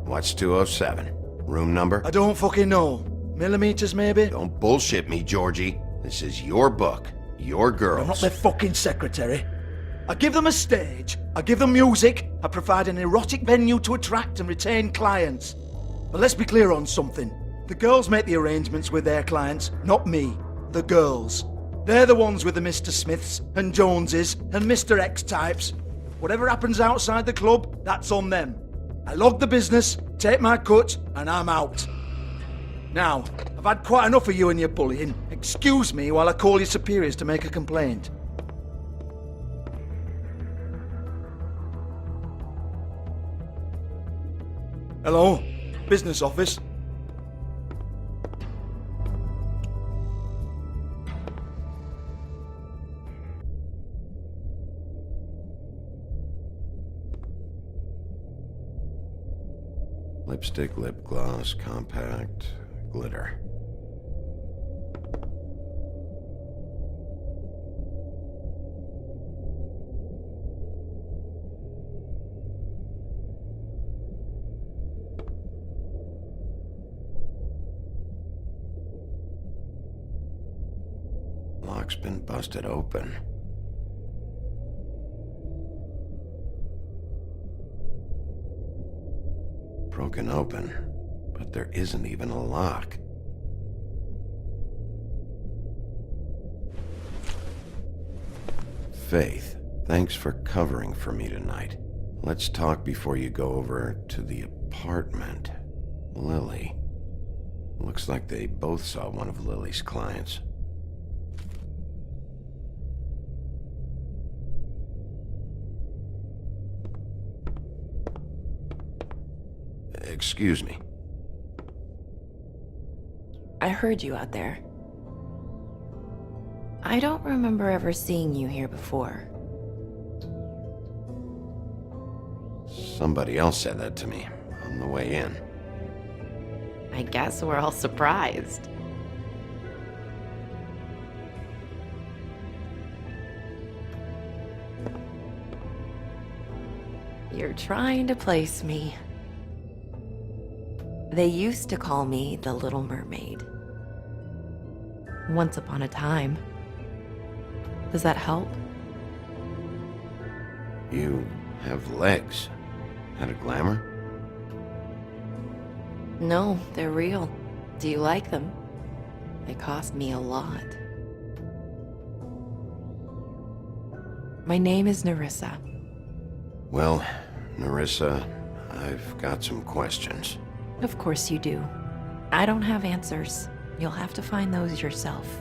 What's 207? Room number? I don't fucking know. Millimeters, maybe? Don't bullshit me, Georgie. This is your book. Your girls. I'm not their fucking secretary. I give them a stage. I give them music. I provide an erotic venue to attract and retain clients. But let's be clear on something. The girls make the arrangements with their clients, not me. The girls. They're the ones with the Mr. Smiths and Joneses and Mr. X types. Whatever happens outside the club, that's on them. I log the business, take my cut, and I'm out. Now, I've had quite enough of you and your bullying. Excuse me while I call your superiors to make a complaint. Hello? Business office? Lipstick, lip gloss, compact, glitter. Lock's been busted open. Broken open, but there isn't even a lock. Faith, thanks for covering for me tonight. Let's talk before you go over to the apartment. Lily. Looks like they both saw one of Lily's clients. Excuse me. I heard you out there. I don't remember ever seeing you here before. Somebody else said that to me on the way in. I guess we're all surprised. You're trying to place me. They used to call me the Little Mermaid. Once upon a time. Does that help? You have legs. Had a glamour? No, they're real. Do you like them? They cost me a lot. My name is Nerissa. Well, Nerissa, I've got some questions. Of course you do. I don't have answers. You'll have to find those yourself.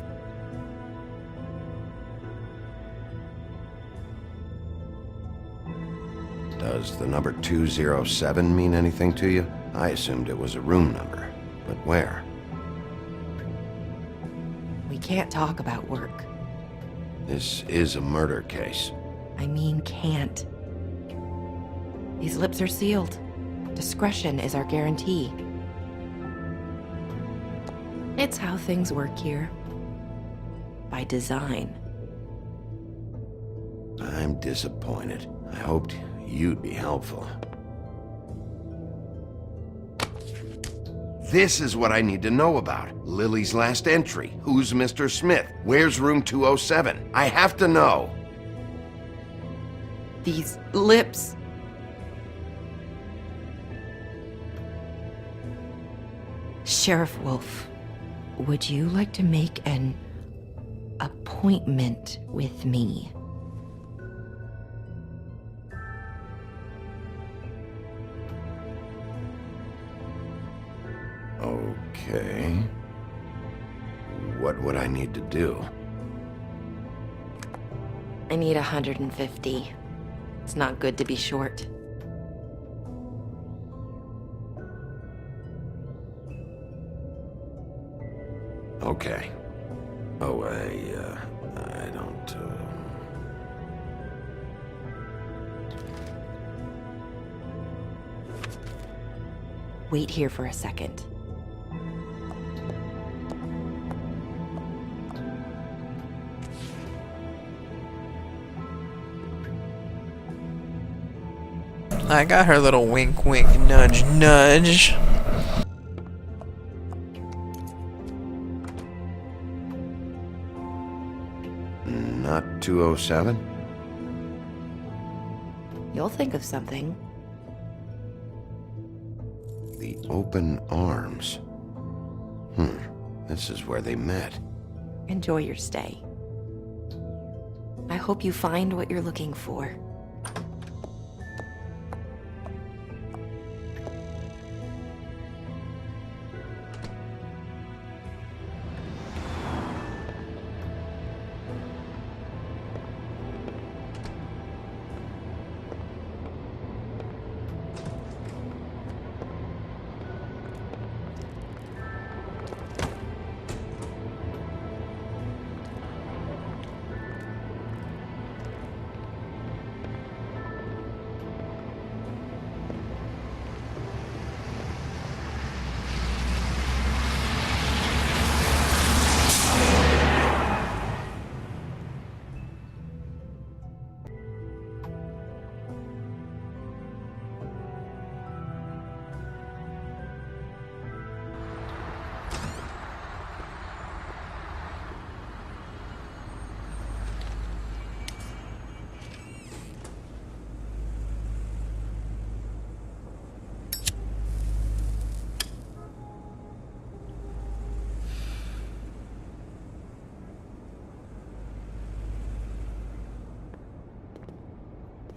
Does the number 207 mean anything to you? I assumed it was a room number. But where? can't talk about work. This is a murder case. I mean can't. These lips are sealed. Discretion is our guarantee. It's how things work here. By design. I'm disappointed. I hoped you'd be helpful. This is what I need to know about. Lily's last entry. Who's Mr. Smith? Where's room 207? I have to know. These lips. Sheriff Wolf, would you like to make an appointment with me? Okay. What would I need to do? I need 150. It's not good to be short. Okay. Oh, I don't, Wait here for a second. I got her little wink wink nudge nudge. Not 207? You'll think of something. The open arms. This is where they met. Enjoy your stay. I hope you find what you're looking for.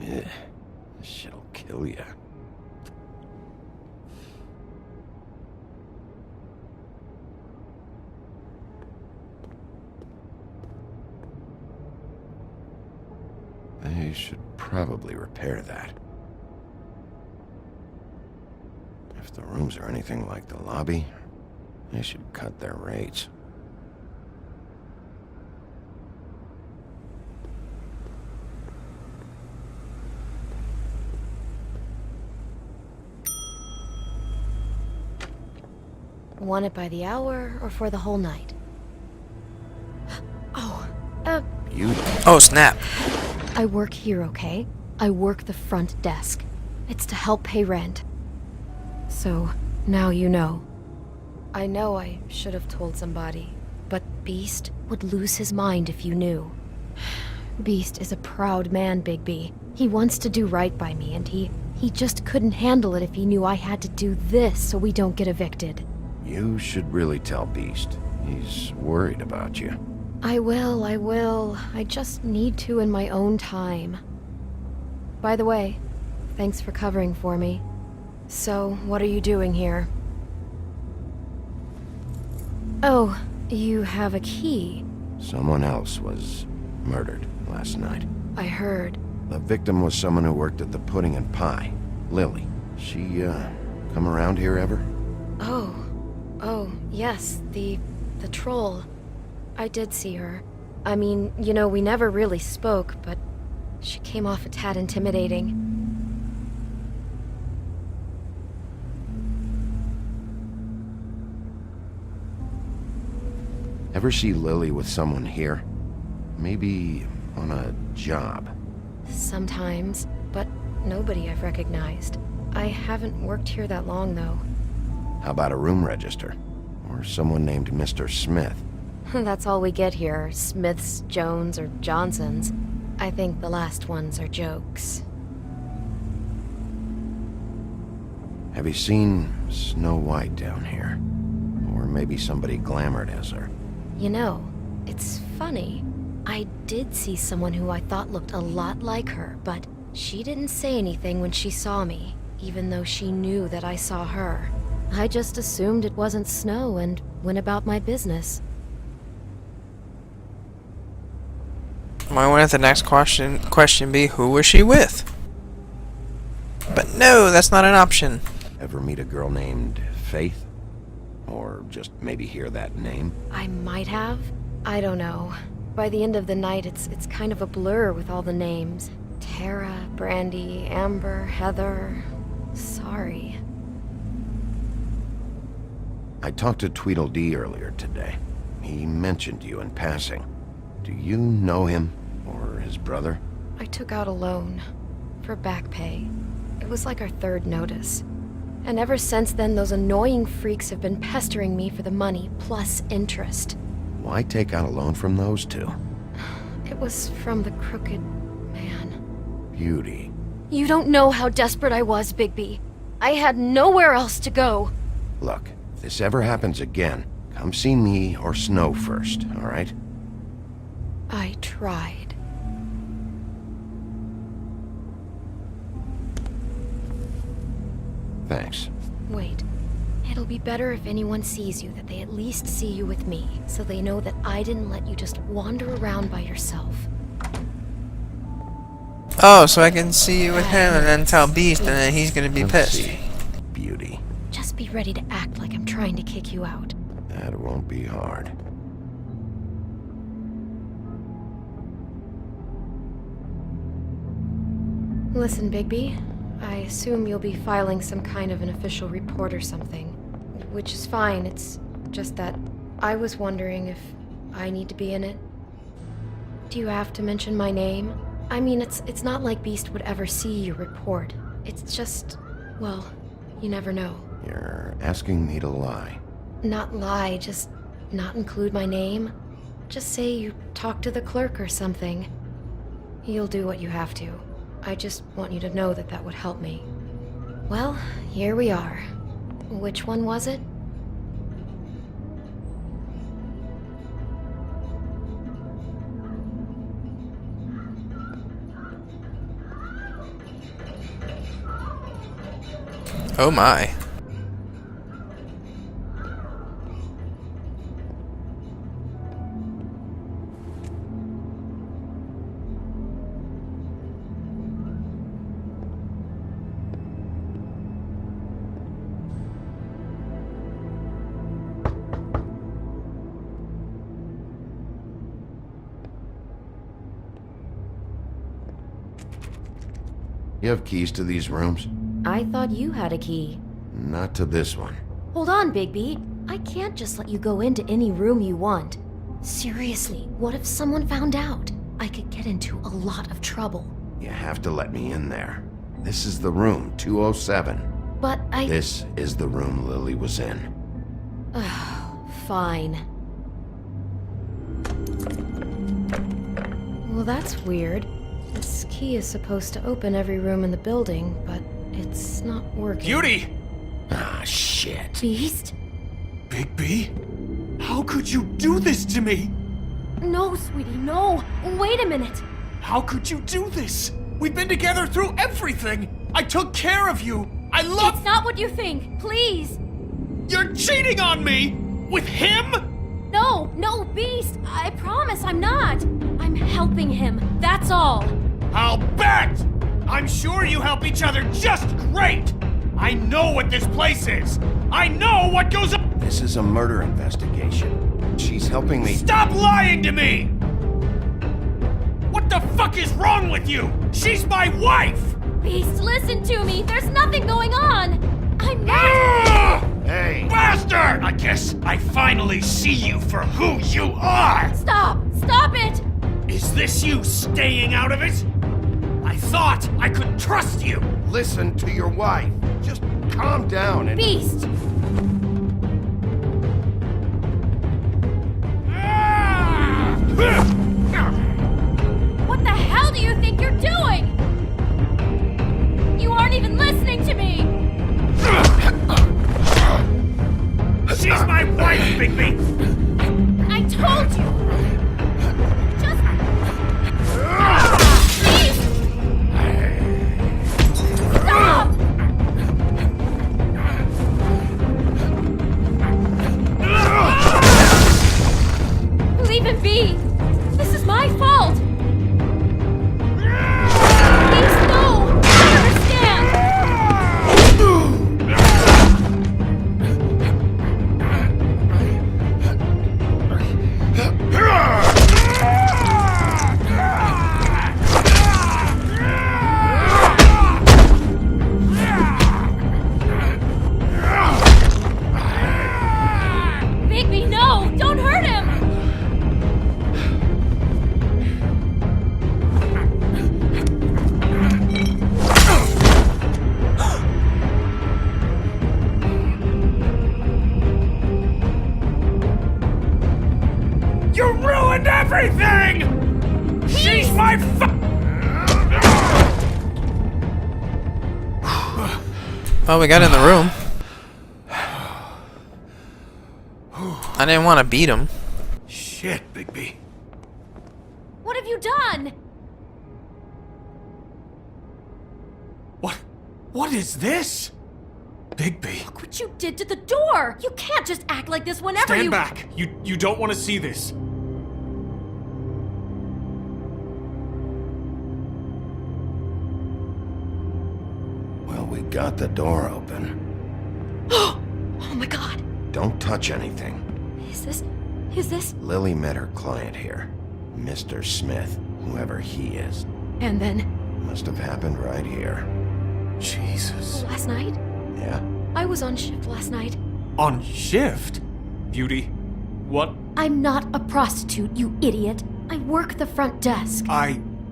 This shit'll kill ya. They should probably repair that. If the rooms are anything like the lobby, they should cut their rates. Want it by the hour or for the whole night? Oh, snap. I work here, okay? I work the front desk. It's to help pay rent. So, now you know. I know I should have told somebody, but Beast would lose his mind if you knew. Beast is a proud man, Bigby. He wants to do right by me, and he just couldn't handle it if he knew I had to do this so we don't get evicted. You should really tell Beast. He's worried about you. I will. I just need to in my own time. By the way, thanks for covering for me. So, what are you doing here? Oh, you have a key. Someone else was murdered last night. I heard. The victim was someone who worked at the Pudding and Pie. Lily. She, come around here ever? Oh, yes, the troll. I did see her. I mean, you know, we never really spoke, but she came off a tad intimidating. Ever see Lily with someone here? Maybe on a job? Sometimes, but nobody I've recognized. I haven't worked here that long, though. How about a room register? Or someone named Mr. Smith? That's all we get here, Smiths, Jones, or Johnsons. I think the last ones are jokes. Have you seen Snow White down here? Or maybe somebody glamored as her? You know, it's funny. I did see someone who I thought looked a lot like her, but she didn't say anything when she saw me, even though she knew that I saw her. I just assumed it wasn't Snow and went about my business. Why wouldn't the next question be, who was she with? But no, that's not an option. Ever meet a girl named Faith? Or just maybe hear that name? I might have. I don't know. By the end of the night, it's kind of a blur with all the names. Tara, Brandy, Amber, Heather... Sorry. I talked to Tweedledee earlier today. He mentioned you in passing. Do you know him? Or his brother? I took out a loan. For back pay. It was like our third notice. And ever since then, those annoying freaks have been pestering me for the money, plus interest. Why take out a loan from those two? It was from the crooked man. Beauty. You don't know how desperate I was, Bigby. I had nowhere else to go. Look, if this ever happens again, come see me or Snow first, all right? I tried. Thanks. Wait. It'll be better if anyone sees you that they at least see you with me, so they know that I didn't let you just wander around by yourself. Oh, so I can see you with him and then tell Beast and then he's gonna be Let's pissed. see. Beauty. Just be ready to act like I'm trying to kick you out. That won't be hard. Listen, Bigby. I assume you'll be filing some kind of an official report or something. Which is fine, it's just that I was wondering if I need to be in it. Do you have to mention my name? I mean, it's not like Beast would ever see your report. It's just, well, you never know. You're asking me to lie. Not lie, just not include my name. Just say you talked to the clerk or something. You'll do what you have to. I just want you to know that that would help me. Well, here we are. Which one was it? Oh my. You have keys to these rooms? I thought you had a key. Not to this one. Hold on, Bigby. I can't just let you go into any room you want. Seriously, what if someone found out? I could get into a lot of trouble. You have to let me in there. This is the room, 207. But I... This is the room Lily was in. Fine. Well, that's weird. This key is supposed to open every room in the building, but it's not working. Beauty! Ah, shit. Beast? Bigby? How could you do this to me? No, sweetie, no. Wait a minute. How could you do this? We've been together through everything. I took care of you. I love... It's not what you think. Please. You're cheating on me! With him? No, Beast. I promise I'm not. I'm helping him. That's all. I'll bet! I'm sure you help each other just great! I know what this place is! I know what goes on! This is a murder investigation. She's helping me. Stop lying to me! What the fuck is wrong with you? She's my wife! Beast, listen to me. There's nothing going on. I'm not. Hey! Bastard! I guess I finally see you for who you are! Stop! Stop it! Is this you staying out of it? I thought I could trust you! Listen to your wife. Just calm down and... Beast! What the hell do you think you're doing? You aren't even listening to me! She's my wife, Bigby! I told you! Just... Please! Stop! Leave him be! This is my fault! Please, no! I understand! Bigby, no! Don't hurt him! You ruined everything! She's my Well, we got in the room. I didn't want to beat him. Shit, Bigby. What have you done? What is this? Bigby. Look what you did to the door! You can't just act like this whenever Stand you- back! You don't want to see this. Well, we got the door open. Oh my god! Don't touch anything. Is this? Lily met her client here. Mr. Smith, whoever he is. And then? Must have happened right here. Jesus. Last night? Yeah? I was on shift last night. On shift? Beauty, what? I'm not a prostitute, you idiot. I work the front desk.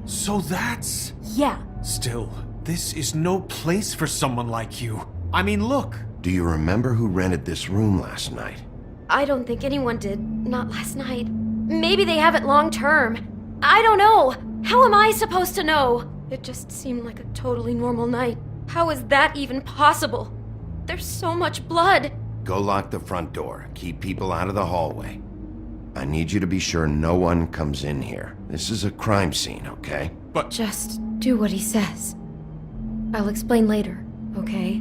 So that's... Yeah. Still, this is no place for someone like you. I mean, look. Do you remember who rented this room last night? I don't think anyone did. Not last night. Maybe they have it long term. I don't know. How am I supposed to know? It just seemed like a totally normal night. How is that even possible? There's so much blood. Go lock the front door. Keep people out of the hallway. I need you to be sure no one comes in here. This is a crime scene, okay? But... Just do what he says. I'll explain later, okay?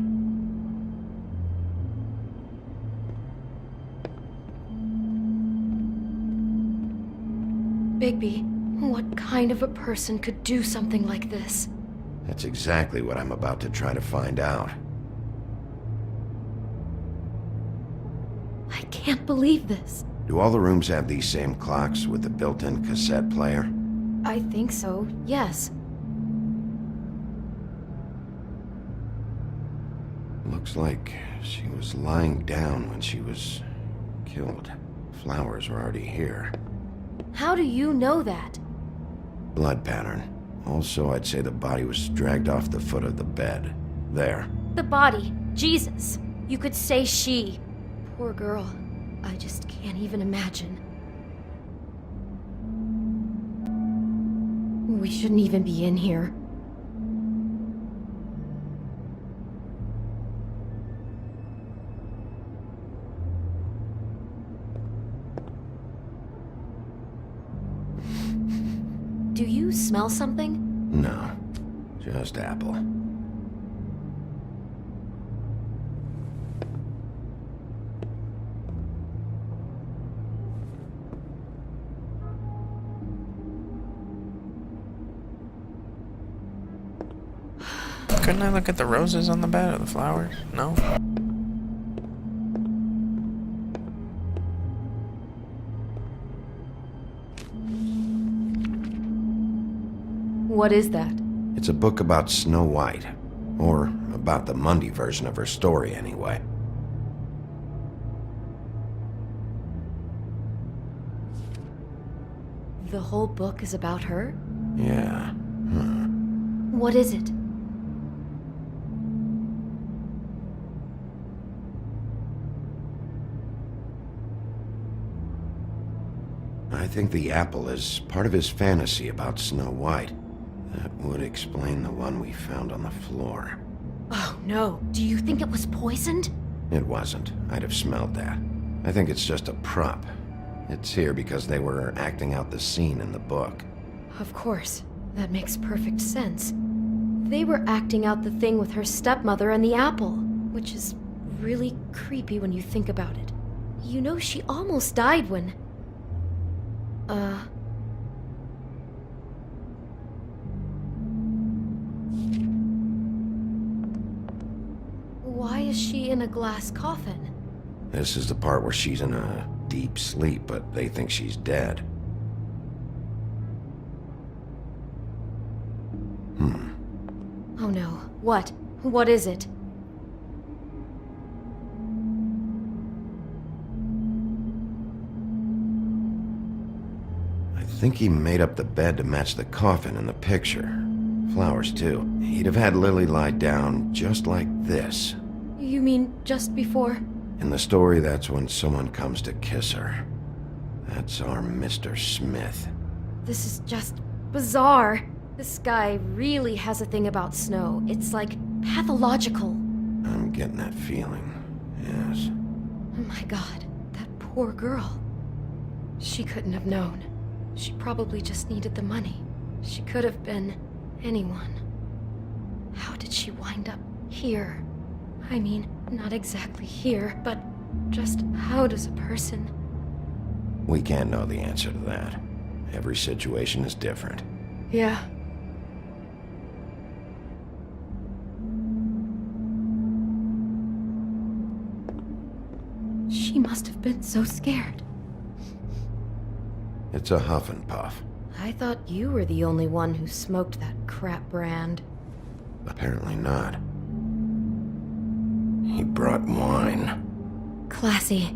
Bigby, what kind of a person could do something like this? That's exactly what I'm about to try to find out. I can't believe this. Do all the rooms have these same clocks with the built-in cassette player? I think so, yes. Looks like she was lying down when she was killed. Flowers were already here. How do you know that? Blood pattern. Also, I'd say the body was dragged off the foot of the bed. There. The body. Jesus. You could say she. Poor girl. I just can't even imagine. We shouldn't even be in here. Do you smell something? No. Just apple. Couldn't I look at the roses on the bed or the flowers? No? What is that? It's a book about Snow White. Or about the Mundy version of her story, anyway. The whole book is about her? Yeah. Huh. What is it? I think the apple is part of his fantasy about Snow White. That would explain the one we found on the floor. Oh no, do you think it was poisoned? It wasn't. I'd have smelled that. I think it's just a prop. It's here because they were acting out the scene in the book. Of course. That makes perfect sense. They were acting out the thing with her stepmother and the apple, which is really creepy when you think about it. You know, she almost died when... Why is she in a glass coffin? This is the part where she's in a deep sleep, but they think she's dead. Oh no. What? What is it? I think he made up the bed to match the coffin in the picture. Flowers, too. He'd have had Lily lie down just like this. You mean just before? In the story, that's when someone comes to kiss her. That's our Mr. Smith. This is just bizarre. This guy really has a thing about Snow. It's like pathological. I'm getting that feeling, yes. Oh my god, that poor girl. She couldn't have known. She probably just needed the money. She could have been anyone. How did she wind up here? I mean, not exactly here, but just how does a person... We can't know the answer to that. Every situation is different. Yeah. She must have been so scared. It's a huff and puff. I thought you were the only one who smoked that crap brand. Apparently not. He brought wine. Classy.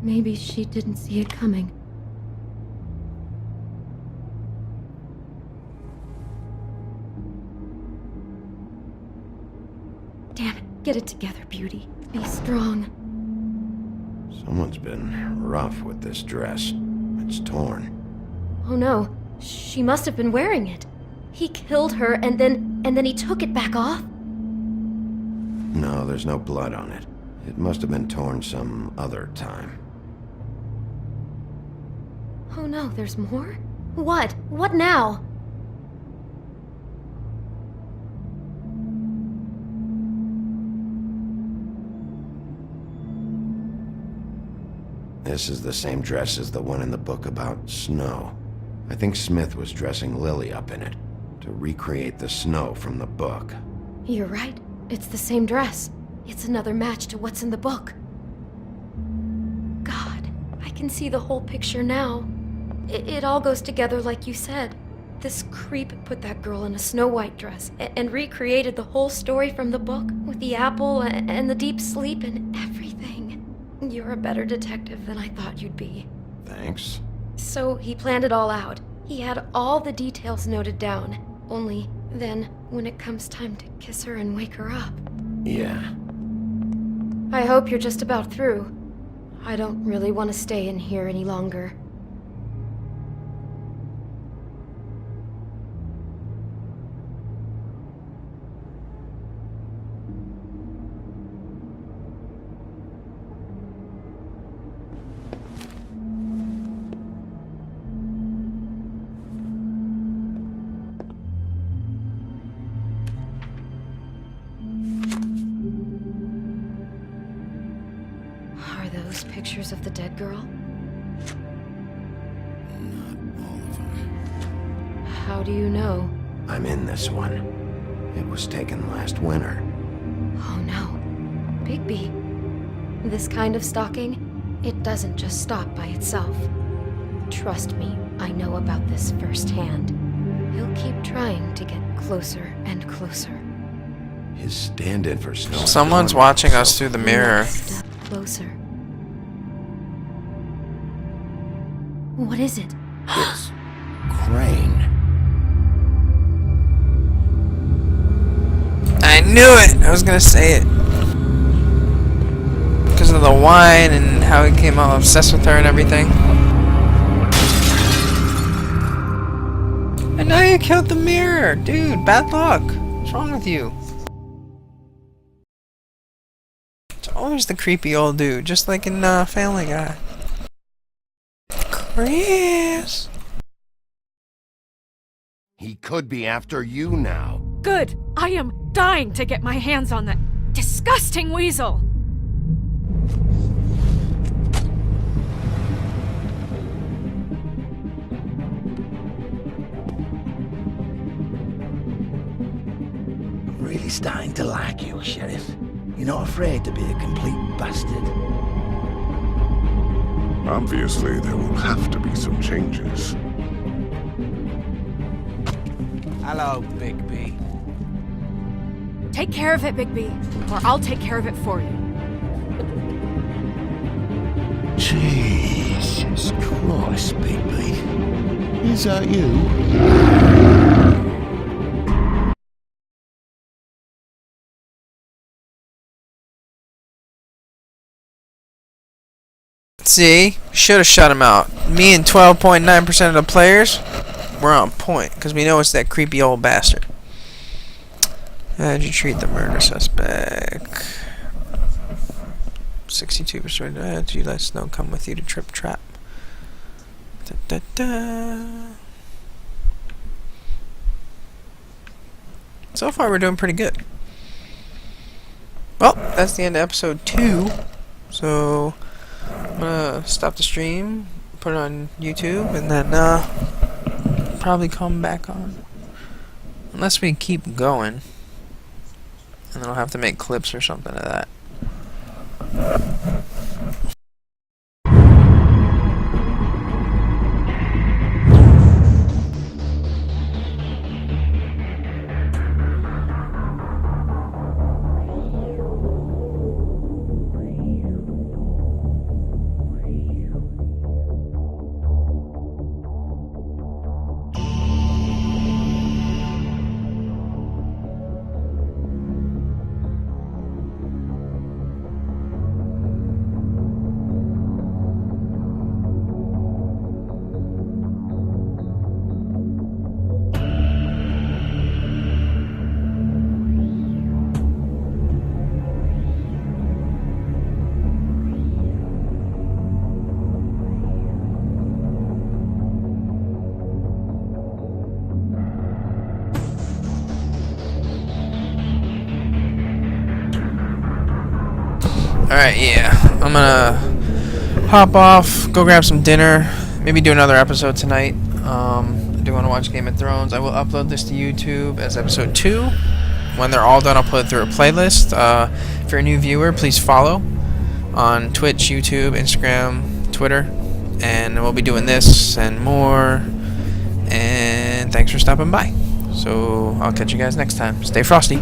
Maybe she didn't see it coming. Damn it, get it together, Beauty. Be strong. Someone's been rough with this dress. It's torn. Oh no, she must have been wearing it. He killed her and then he took it back off? No, there's no blood on it. It must have been torn some other time. Oh no, there's more? What? What now? This is the same dress as the one in the book about Snow. I think Smith was dressing Lily up in it, to recreate the snow from the book. You're right. It's the same dress. It's another match to what's in the book. God, I can see the whole picture now. It all goes together like you said. This creep put that girl in a Snow White dress and recreated the whole story from the book with the apple and the deep sleep and everything. You're a better detective than I thought you'd be. Thanks. So he planned it all out. He had all the details noted down. Only then, when it comes time to kiss her and wake her up. Yeah. I hope you're just about through. I don't really want to stay in here any longer. Pictures of the dead girl? Not all of them. How do you know? I'm in this one. It was taken last winter. Oh no. Bigby. This kind of stalking, it doesn't just stop by itself. Trust me, I know about this firsthand. He'll keep trying to get closer and closer. His stand-in for Snow. Someone's watching us through the mirror. One step closer. What is it? It's Crane. I knew it! I was gonna say it. Because of the wine and how he came all obsessed with her and everything. And now you killed the mirror! Dude, bad luck. What's wrong with you? It's always the creepy old dude, just like in Family Guy. Chris! He could be after you now. Good! I am dying to get my hands on that disgusting weasel! I'm really starting to like you, Sheriff. You're not afraid to be a complete bastard. Obviously, there will have to be some changes. Hello, Bigby. Take care of it, Bigby, or I'll take care of it for you. Jesus Christ, Bigby. Is that you? See? Should have shut him out. Me and 12.9% of the players, we're on point, because we know it's that creepy old bastard. How'd you treat the murder suspect? 62%. Did you let Snow come with you to Trip Trap? Da, da, da. So far, we're doing pretty good. Well, that's the end of episode 2. So, I'm gonna stop the stream, put it on YouTube, and then probably come back on. Unless we keep going. And then I'll have to make clips or something of that. Alright, yeah. I'm gonna hop off, go grab some dinner, maybe do another episode tonight. I do want to watch Game of Thrones. I will upload this to YouTube as episode 2. When they're all done, I'll put it through a playlist. If you're a new viewer, please follow on Twitch, YouTube, Instagram, Twitter. And we'll be doing this and more. And thanks for stopping by. So I'll catch you guys next time. Stay frosty.